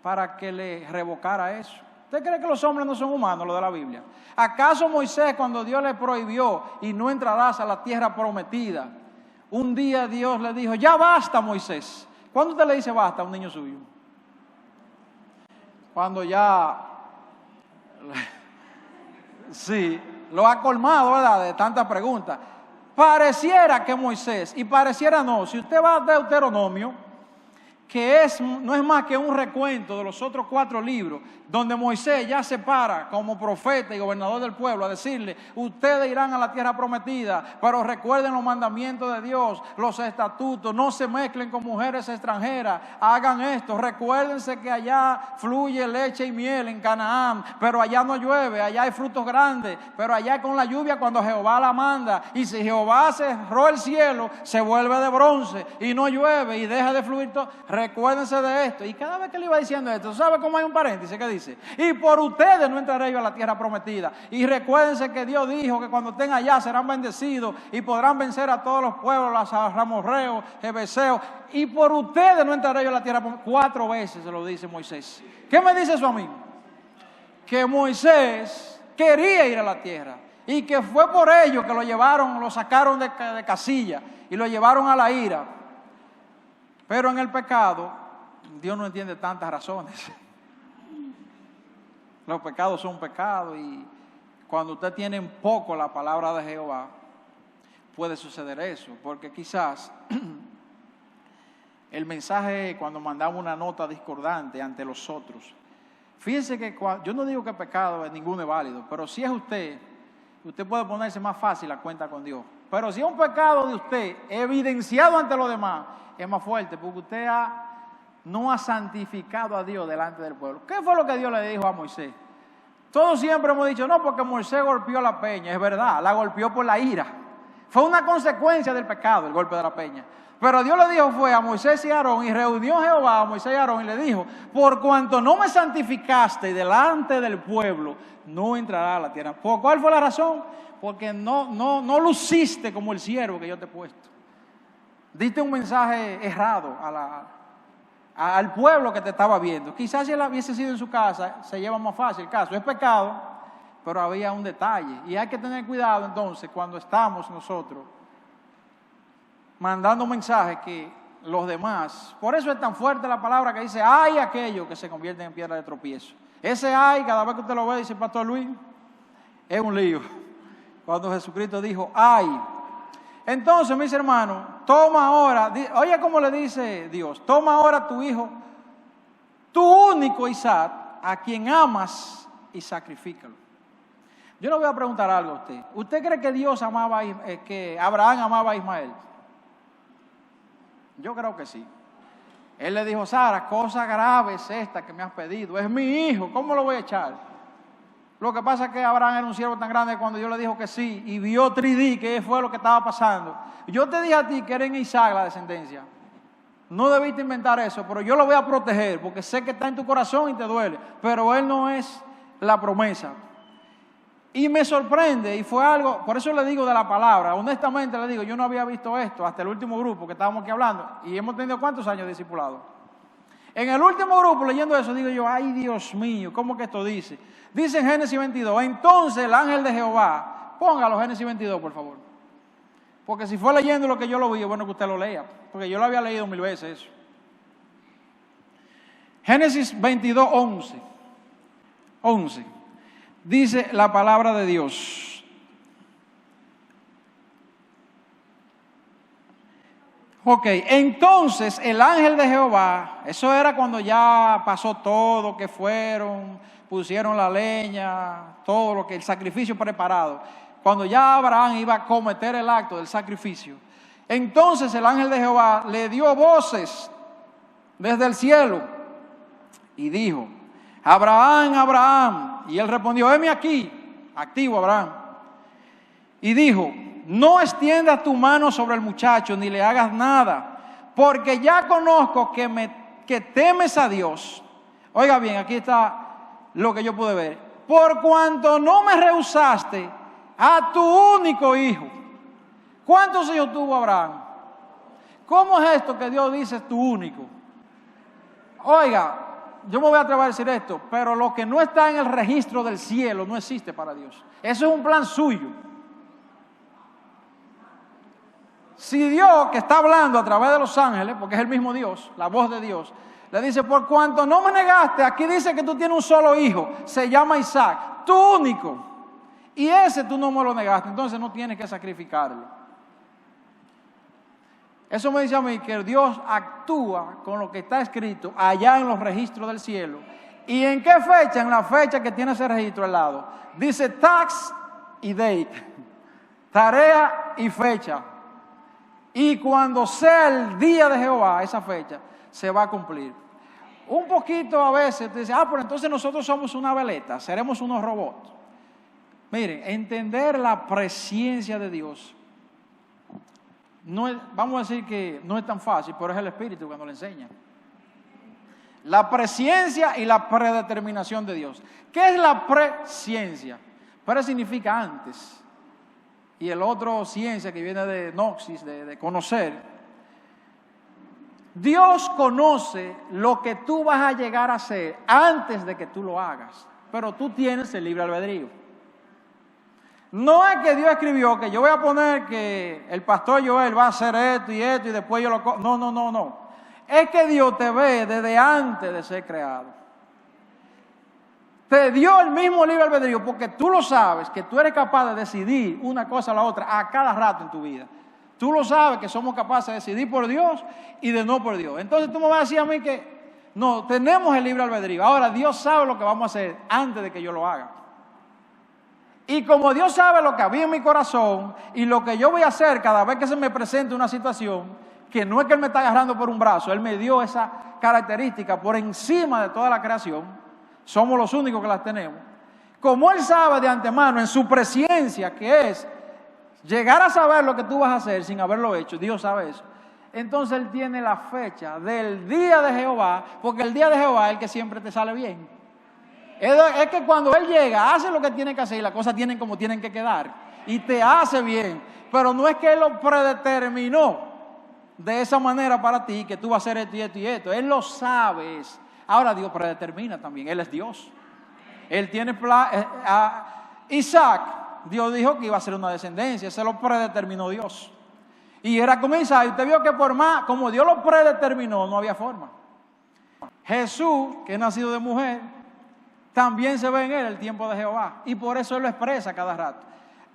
para que le revocara eso. ¿Usted cree que los hombres no son humanos, lo de la Biblia? ¿Acaso Moisés, cuando Dios le prohibió y no entrarás a la tierra prometida, un día Dios le dijo, ya basta, Moisés? ¿Cuándo usted le dice basta a un niño suyo? Cuando ya, sí, lo ha colmado, ¿verdad?, de tantas preguntas. Pareciera que Moisés, y pareciera no, si usted va a Deuteronomio, que no es más que un recuento de los otros 4 libros, donde Moisés ya se para como profeta y gobernador del pueblo a decirle, ustedes irán a la tierra prometida, pero recuerden los mandamientos de Dios, los estatutos, no se mezclen con mujeres extranjeras, hagan esto, recuérdense que allá fluye leche y miel en Canaán, pero allá no llueve, allá hay frutos grandes, pero allá es con la lluvia cuando Jehová la manda, y si Jehová cerró el cielo, se vuelve de bronce y no llueve y deja de fluir todo. Recuérdense de esto. Y cada vez que le iba diciendo esto, ¿sabe cómo hay un paréntesis que dice? Y por ustedes no entraré yo a la tierra prometida. Y recuérdense que Dios dijo que cuando estén allá serán bendecidos y podrán vencer a todos los pueblos, los amorreos, jebuseos. Y por ustedes no entraré yo a la tierra prometida. 4 veces se lo dice Moisés. ¿Qué me dice eso a mí? Que Moisés quería ir a la tierra y que fue por ello que lo llevaron, lo sacaron de casilla y lo llevaron a la ira. Pero en el pecado, Dios no entiende tantas razones. Los pecados son pecados y cuando usted tiene en poco la palabra de Jehová, puede suceder eso. Porque quizás el mensaje, cuando mandamos una nota discordante ante los otros, fíjense que yo no digo que pecado ninguno es válido, pero si es usted puede ponerse más fácil la cuenta con Dios. Pero si es un pecado de usted evidenciado ante los demás, es más fuerte, porque usted no ha santificado a Dios delante del pueblo. ¿Qué fue lo que Dios le dijo a Moisés? Todos siempre hemos dicho, no, porque Moisés golpeó la peña. Es verdad, la golpeó por la ira. Fue una consecuencia del pecado, el golpe de la peña. Pero Dios le dijo fue a Moisés y a Aarón, y reunió Jehová a Moisés y a Aarón, y le dijo, por cuanto no me santificaste delante del pueblo, no entrará a la tierra. ¿Por cuál fue la razón? Porque no luciste como el siervo que yo te he puesto. Diste un mensaje errado al pueblo que te estaba viendo. Quizás si él hubiese sido en su casa, se lleva más fácil el caso. Es pecado, pero había un detalle. Y hay que tener cuidado entonces cuando estamos nosotros mandando mensajes que los demás. Por eso es tan fuerte la palabra que dice, ay aquellos que se convierten en piedra de tropiezo. Ese ay, cada vez que usted lo ve, dice el pastor Luis, es un lío. Cuando Jesucristo dijo, ay. Entonces, mis hermanos, toma ahora, oye cómo le dice Dios, toma ahora tu hijo, tu único Isaac, a quien amas, y sacrifícalo. Yo le voy a preguntar algo a usted. ¿Usted cree que Dios amaba, que Abraham amaba a Ismael? Yo creo que sí. Él le dijo, Sara, cosa grave es esta que me has pedido, es mi hijo, ¿cómo lo voy a echar? Lo que pasa es que Abraham era un siervo tan grande que cuando Dios le dijo que sí y vio 3D, que fue lo que estaba pasando. Yo te dije a ti que era en Isaac la descendencia. No debiste inventar eso, pero yo lo voy a proteger porque sé que está en tu corazón y te duele. Pero él no es la promesa. Y me sorprende, y fue algo, por eso le digo de la palabra, honestamente le digo, yo no había visto esto hasta el último grupo que estábamos aquí hablando. Y hemos tenido ¿cuántos años de discipulado? En el último grupo, leyendo eso, digo yo, ay Dios mío, ¿cómo que esto dice? Dice en Génesis 22, entonces el ángel de Jehová, póngalo Génesis 22, por favor. Porque si fue leyendo lo que yo lo vi, es bueno que usted lo lea, porque yo lo había leído 1000 veces eso. Génesis 22, 11. Dice la palabra de Dios. Ok, entonces el ángel de Jehová, eso era cuando ya pasó todo, que fueron, pusieron la leña, todo lo que, el sacrificio preparado. Cuando ya Abraham iba a cometer el acto del sacrificio, entonces el ángel de Jehová le dio voces desde el cielo y dijo: Abraham, Abraham. Y él respondió: heme aquí, activo Abraham. Y dijo: no extiendas tu mano sobre el muchacho, ni le hagas nada, porque ya conozco que temes a Dios. Oiga bien, aquí está lo que yo pude ver. Por cuanto no me rehusaste a tu único hijo. ¿Cuántos hijos tuvo Abraham? ¿Cómo es esto que Dios dice tu único? Oiga, yo me voy a atrever a decir esto, pero lo que no está en el registro del cielo no existe para Dios. Eso es un plan suyo. Si Dios, que está hablando a través de los ángeles, porque es el mismo Dios, la voz de Dios, le dice: por cuanto no me negaste, aquí dice que tú tienes un solo hijo, se llama Isaac, tu único, y ese tú no me lo negaste, entonces no tienes que sacrificarlo. Eso me dice a mí que Dios actúa con lo que está escrito allá en los registros del cielo. ¿Y en qué fecha? En la fecha que tiene ese registro al lado. Dice tax y date, tarea y fecha. Y cuando sea el día de Jehová, esa fecha, se va a cumplir. Un poquito a veces te dice: pero entonces nosotros somos una veleta, seremos unos robots. Miren, entender la presencia de Dios, no es, vamos a decir que no es tan fácil, pero es el Espíritu cuando le enseña. La presencia y la predeterminación de Dios. ¿Qué es la presciencia? Pre significa antes. Y el otro, ciencia, que viene de noxis, de conocer. Dios conoce lo que tú vas a llegar a hacer antes de que tú lo hagas. Pero tú tienes el libre albedrío. No es que Dios escribió que yo voy a poner que el pastor Joel va a hacer esto y después yo lo... No. Es que Dios te ve desde antes de ser creado. Te dio el mismo libre albedrío porque tú lo sabes, que tú eres capaz de decidir una cosa o la otra a cada rato en tu vida. Tú lo sabes que somos capaces de decidir por Dios y de no por Dios. Entonces tú me vas a decir a mí que no, tenemos el libre albedrío. Ahora Dios sabe lo que vamos a hacer antes de que yo lo haga. Y como Dios sabe lo que había en mi corazón y lo que yo voy a hacer cada vez que se me presente una situación, que no es que Él me está agarrando por un brazo, Él me dio esa característica por encima de toda la creación. Somos los únicos que las tenemos. Como Él sabe de antemano en su presencia, que es llegar a saber lo que tú vas a hacer sin haberlo hecho, Dios sabe eso. Entonces Él tiene la fecha del día de Jehová, porque el día de Jehová es el que siempre te sale bien. Es que cuando Él llega, hace lo que tiene que hacer y las cosas tienen como tienen que quedar. Y te hace bien. Pero no es que Él lo predeterminó de esa manera para ti, que tú vas a hacer esto y esto y esto. Él lo sabe. Ahora Dios predetermina también. Él es Dios. Él tiene a Isaac. Dios dijo que iba a ser una descendencia. Se lo predeterminó Dios. Y era como Isaac. Usted vio que por más, como Dios lo predeterminó, no había forma. Jesús, que es nacido de mujer, también se ve en Él el tiempo de Jehová. Y por eso Él lo expresa cada rato.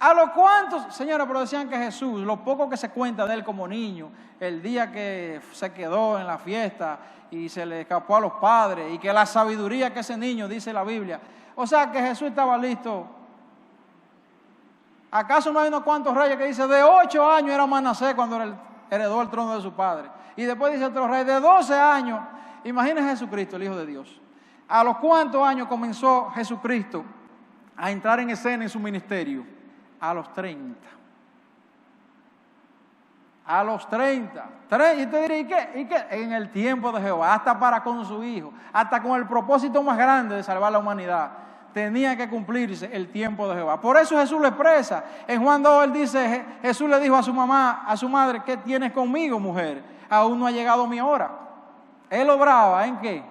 A los cuantos, señora, pero decían que Jesús, lo poco que se cuenta de Él como niño, el día que se quedó en la fiesta y se le escapó a los padres, y que la sabiduría que ese niño, dice la Biblia. O sea, que Jesús estaba listo. ¿Acaso no hay unos cuantos reyes que dice de 8 años era Manasés cuando heredó el trono de su padre? Y después dice otro rey de 12 años. Imagínese Jesucristo, el Hijo de Dios. ¿A los cuántos años comenzó Jesucristo a entrar en escena en su ministerio? A los 30. A los 30. Y te diré, ¿y qué? En el tiempo de Jehová, hasta para con su Hijo, hasta con el propósito más grande de salvar la humanidad, tenía que cumplirse el tiempo de Jehová. Por eso Jesús lo expresa. En Juan 2 Él dice, Jesús le dijo a su mamá, a su madre: ¿qué tienes conmigo, mujer? Aún no ha llegado mi hora. Él obraba, ¿en qué?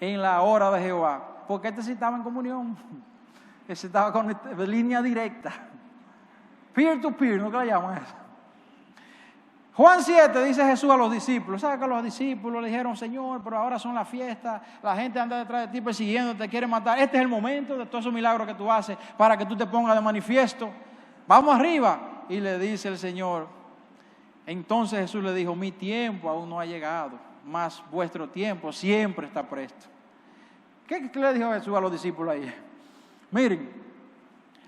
En la hora de Jehová. Porque este sí estaba en comunión. Este estaba con línea directa. Peer to peer, ¿no que le llaman eso? Juan 7 dice Jesús a los discípulos. ¿Sabe que los discípulos le dijeron: Señor, pero ahora son las fiestas, la gente anda detrás de ti persiguiéndote, te quiere matar? Este es el momento de todos esos milagros que tú haces para que tú te pongas de manifiesto. Vamos arriba. Y le dice el Señor: Entonces Jesús le dijo: mi tiempo aún no ha llegado, mas vuestro tiempo siempre está presto. ¿Qué le dijo Jesús a los discípulos ahí? Miren,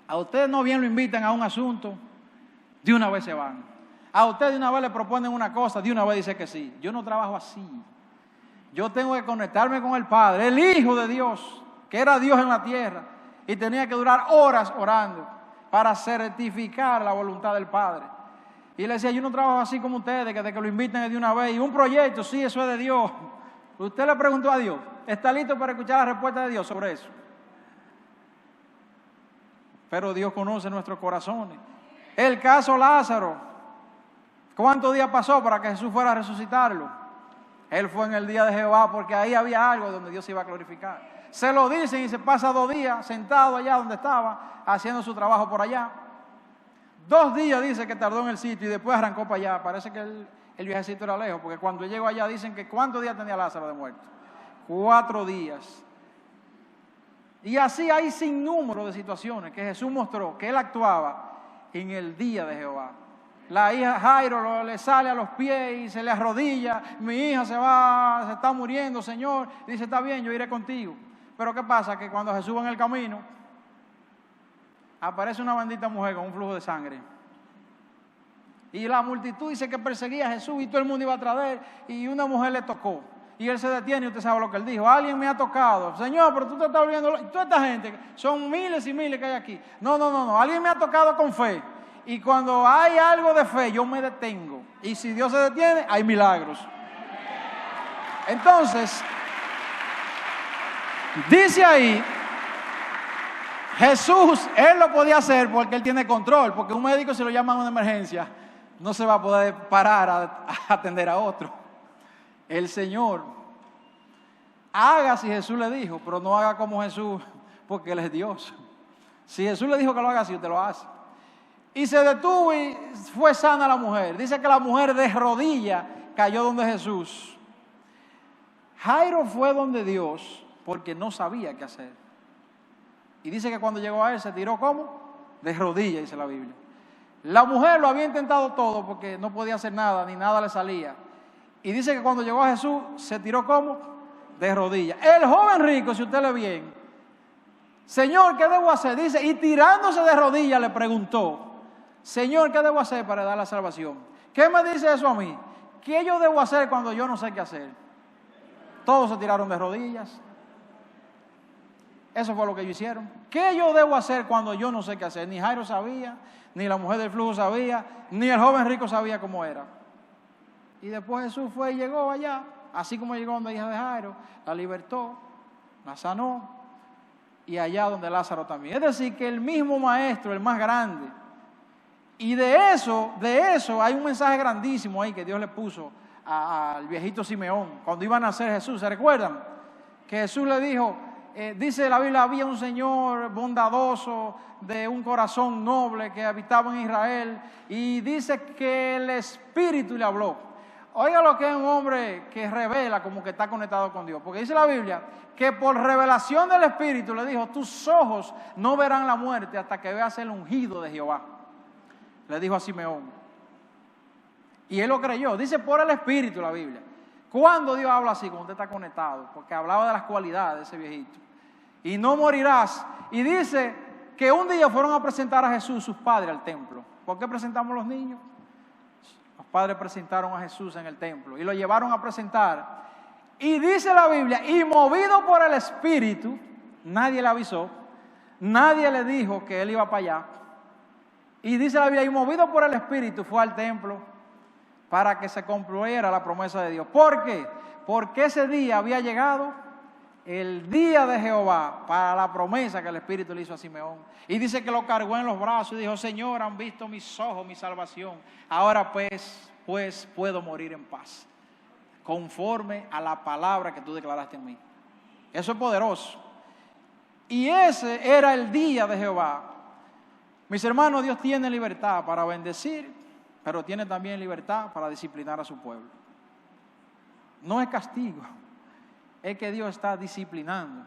a ustedes no bien lo invitan a un asunto, de una vez se van. A ustedes de una vez le proponen una cosa, de una vez dice que sí. Yo no trabajo así. Yo tengo que conectarme con el Padre, el Hijo de Dios, que era Dios en la tierra, y tenía que durar horas orando para certificar la voluntad del Padre. Y le decía: yo no trabajo así como ustedes, que de que lo inviten de una vez. Y un proyecto, sí, eso es de Dios. Usted le preguntó a Dios, ¿está listo para escuchar la respuesta de Dios sobre eso? Pero Dios conoce nuestros corazones. El caso Lázaro, ¿cuántos días pasó para que Jesús fuera a resucitarlo? Él fue en el día de Jehová, porque ahí había algo donde Dios se iba a glorificar. Se lo dicen y se pasa 2 días sentado allá donde estaba, haciendo su trabajo por allá. 2 días dice que tardó en el sitio y después arrancó para allá. Parece que el viajecito era lejos, porque cuando llegó allá dicen que ¿cuántos días tenía Lázaro de muerto? 4 días. Y así hay sin número de situaciones que Jesús mostró que Él actuaba en el día de Jehová. La hija Jairo le sale a los pies y se le arrodilla: mi hija se está muriendo, Señor. Y dice: está bien, yo iré contigo. Pero ¿qué pasa? Que cuando Jesús va en el camino, aparece una bendita mujer con un flujo de sangre. Y la multitud dice que perseguía a Jesús y todo el mundo iba atrás de él, y una mujer le tocó. Y él se detiene y usted sabe lo que él dijo: alguien me ha tocado. Señor, pero tú te estás volviendo... Toda esta gente, son miles y miles que hay aquí. No, alguien me ha tocado con fe. Y cuando hay algo de fe, yo me detengo. Y si Dios se detiene, hay milagros. Entonces, dice ahí, Jesús, Él lo podía hacer porque Él tiene control. Porque un médico, si lo llaman a una emergencia, no se va a poder parar a atender a otro. El Señor haga si Jesús le dijo, pero no haga como Jesús, porque Él es Dios. Si Jesús le dijo que lo haga así, usted lo hace. Y se detuvo y fue sana la mujer. Dice que la mujer de rodillas cayó donde Jesús. Jairo fue donde Dios porque no sabía qué hacer. Y dice que cuando llegó a él se tiró ¿cómo? De rodillas, dice la Biblia. La mujer lo había intentado todo porque no podía hacer nada, ni nada le salía. Y dice que cuando llegó a Jesús se tiró ¿cómo? De rodillas. El joven rico, si usted le ve bien: Señor, ¿qué debo hacer? Dice, y tirándose de rodillas le preguntó: Señor, ¿qué debo hacer para dar la salvación? ¿Qué me dice eso a mí? ¿Qué yo debo hacer cuando yo no sé qué hacer? Todos se tiraron de rodillas. Eso fue lo que ellos hicieron. ¿Qué yo debo hacer cuando yo no sé qué hacer? Ni Jairo sabía, ni la mujer del flujo sabía, ni el joven rico sabía cómo era. Y después Jesús fue y llegó allá, así como llegó donde la hija de Jairo, la libertó, la sanó, y allá donde Lázaro también. Es decir, que el mismo maestro, el más grande. Y de eso hay un mensaje grandísimo ahí que Dios le puso al viejito Simeón cuando iba a nacer Jesús. ¿Se recuerdan? Que Jesús le dijo, dice la Biblia, había un señor bondadoso de un corazón noble que habitaba en Israel, y dice que el Espíritu le habló. Oiga lo que es un hombre que revela como que está conectado con Dios, porque dice la Biblia que por revelación del Espíritu le dijo: tus ojos no verán la muerte hasta que veas el ungido de Jehová. Le dijo a Simeón. Y él lo creyó. Dice por el Espíritu la Biblia. ¿Cuándo Dios habla así? Cuando usted está conectado. Porque hablaba de las cualidades de ese viejito. Y no morirás. Y dice que un día fueron a presentar a Jesús sus padres al templo. ¿Por qué presentamos los niños? Los padres presentaron a Jesús en el templo y lo llevaron a presentar. Y dice la Biblia, y movido por el Espíritu, nadie le avisó, nadie le dijo que él iba para allá. Y dice la Biblia, y movido por el Espíritu fue al templo para que se cumpliera la promesa de Dios. ¿Por qué? Porque ese día había llegado el día de Jehová para la promesa que el Espíritu le hizo a Simeón. Y dice que lo cargó en los brazos y dijo: Señor, han visto mis ojos mi salvación. Ahora pues puedo morir en paz, conforme a la palabra que tú declaraste en mí. Eso es poderoso. Y ese era el día de Jehová. Mis hermanos, Dios tiene libertad para bendecir, pero tiene también libertad para disciplinar a su pueblo. No es castigo, es que Dios está disciplinando.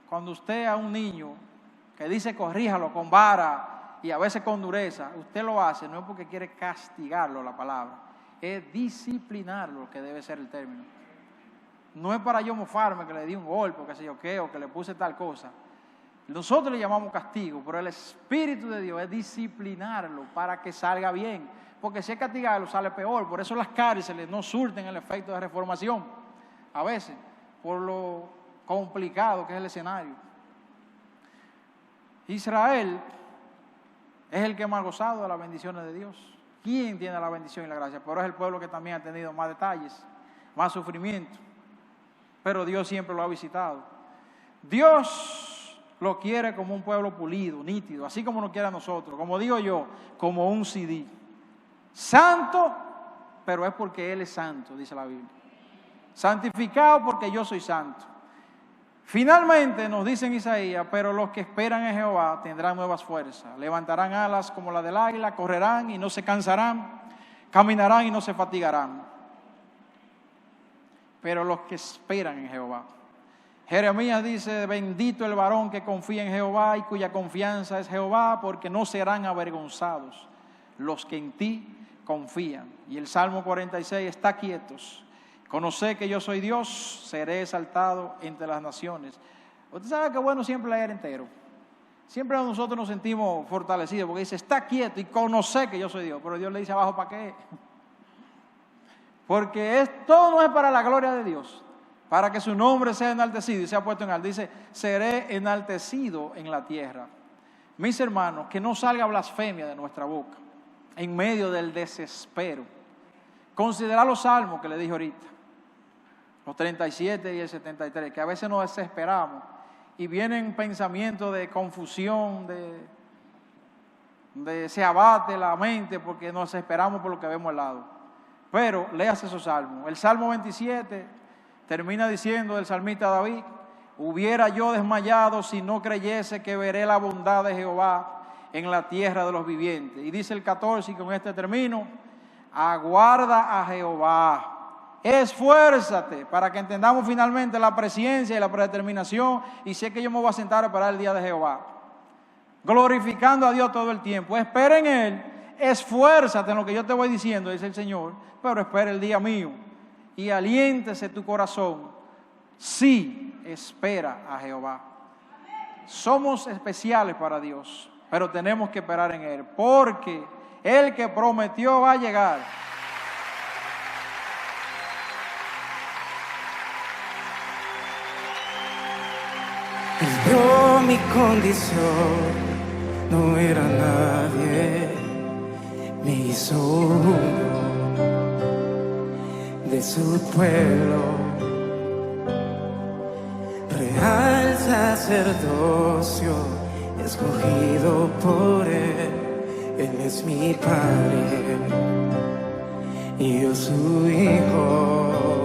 Cuando usted a un niño que dice corríjalo con vara y a veces con dureza, usted lo hace, no es porque quiere castigarlo, la palabra, es disciplinarlo, que debe ser el término. No es para yo mofarme que le di un golpe, o qué sé yo qué, o que le puse tal cosa. Nosotros le llamamos castigo, pero el Espíritu de Dios es disciplinarlo para que salga bien. Porque si es castigarlo, sale peor. Por eso las cárceles no surten el efecto de reformación. A veces, por lo complicado que es el escenario. Israel es el que más ha gozado de las bendiciones de Dios. ¿Quién tiene la bendición y la gracia? Pero es el pueblo que también ha tenido más detalles, más sufrimiento. Pero Dios siempre lo ha visitado. Dios lo quiere como un pueblo pulido, nítido, así como nos quiere a nosotros. Como digo yo, como un CD. Santo, pero es porque Él es santo, dice la Biblia. Santificado porque yo soy santo. Finalmente nos dice en Isaías, pero los que esperan en Jehová tendrán nuevas fuerzas, levantarán alas como la del águila, correrán y no se cansarán, caminarán y no se fatigarán. Pero los que esperan en Jehová. Jeremías dice, bendito el varón que confía en Jehová y cuya confianza es Jehová, porque no serán avergonzados los que en ti confían. Y el Salmo 46, está quietos. Conoced que yo soy Dios, seré exaltado entre las naciones. Usted sabe que bueno siempre leer entero. Siempre nosotros nos sentimos fortalecidos porque dice, está quieto y conoced que yo soy Dios. Pero Dios le dice abajo, ¿para qué? Porque todo no es para la gloria de Dios, para que su nombre sea enaltecido y sea puesto en alto. Dice, seré enaltecido en la tierra. Mis hermanos, que no salga blasfemia de nuestra boca en medio del desespero. Considerad los salmos que le dije ahorita. Los 37 y el 73, que a veces nos desesperamos y vienen pensamientos de confusión, se abate la mente porque nos desesperamos por lo que vemos al lado. Pero léase esos salmos. El Salmo 27 termina diciendo del salmista David, hubiera yo desmayado si no creyese que veré la bondad de Jehová en la tierra de los vivientes. Y dice el 14, y con este termino, aguarda a Jehová. Esfuérzate para que entendamos finalmente la presciencia y la predeterminación y sé que yo me voy a sentar a esperar el día de Jehová, glorificando a Dios todo el tiempo. Espera en Él, esfuérzate en lo que yo te voy diciendo, dice el Señor, pero espera el día mío y aliéntese tu corazón. Sí, espera a Jehová. Somos especiales para Dios, pero tenemos que esperar en Él, porque el que prometió va a llegar. Él vio mi condición, no era nadie, me hizo uno de su pueblo, real sacerdocio, escogido por Él es mi Padre y yo su Hijo.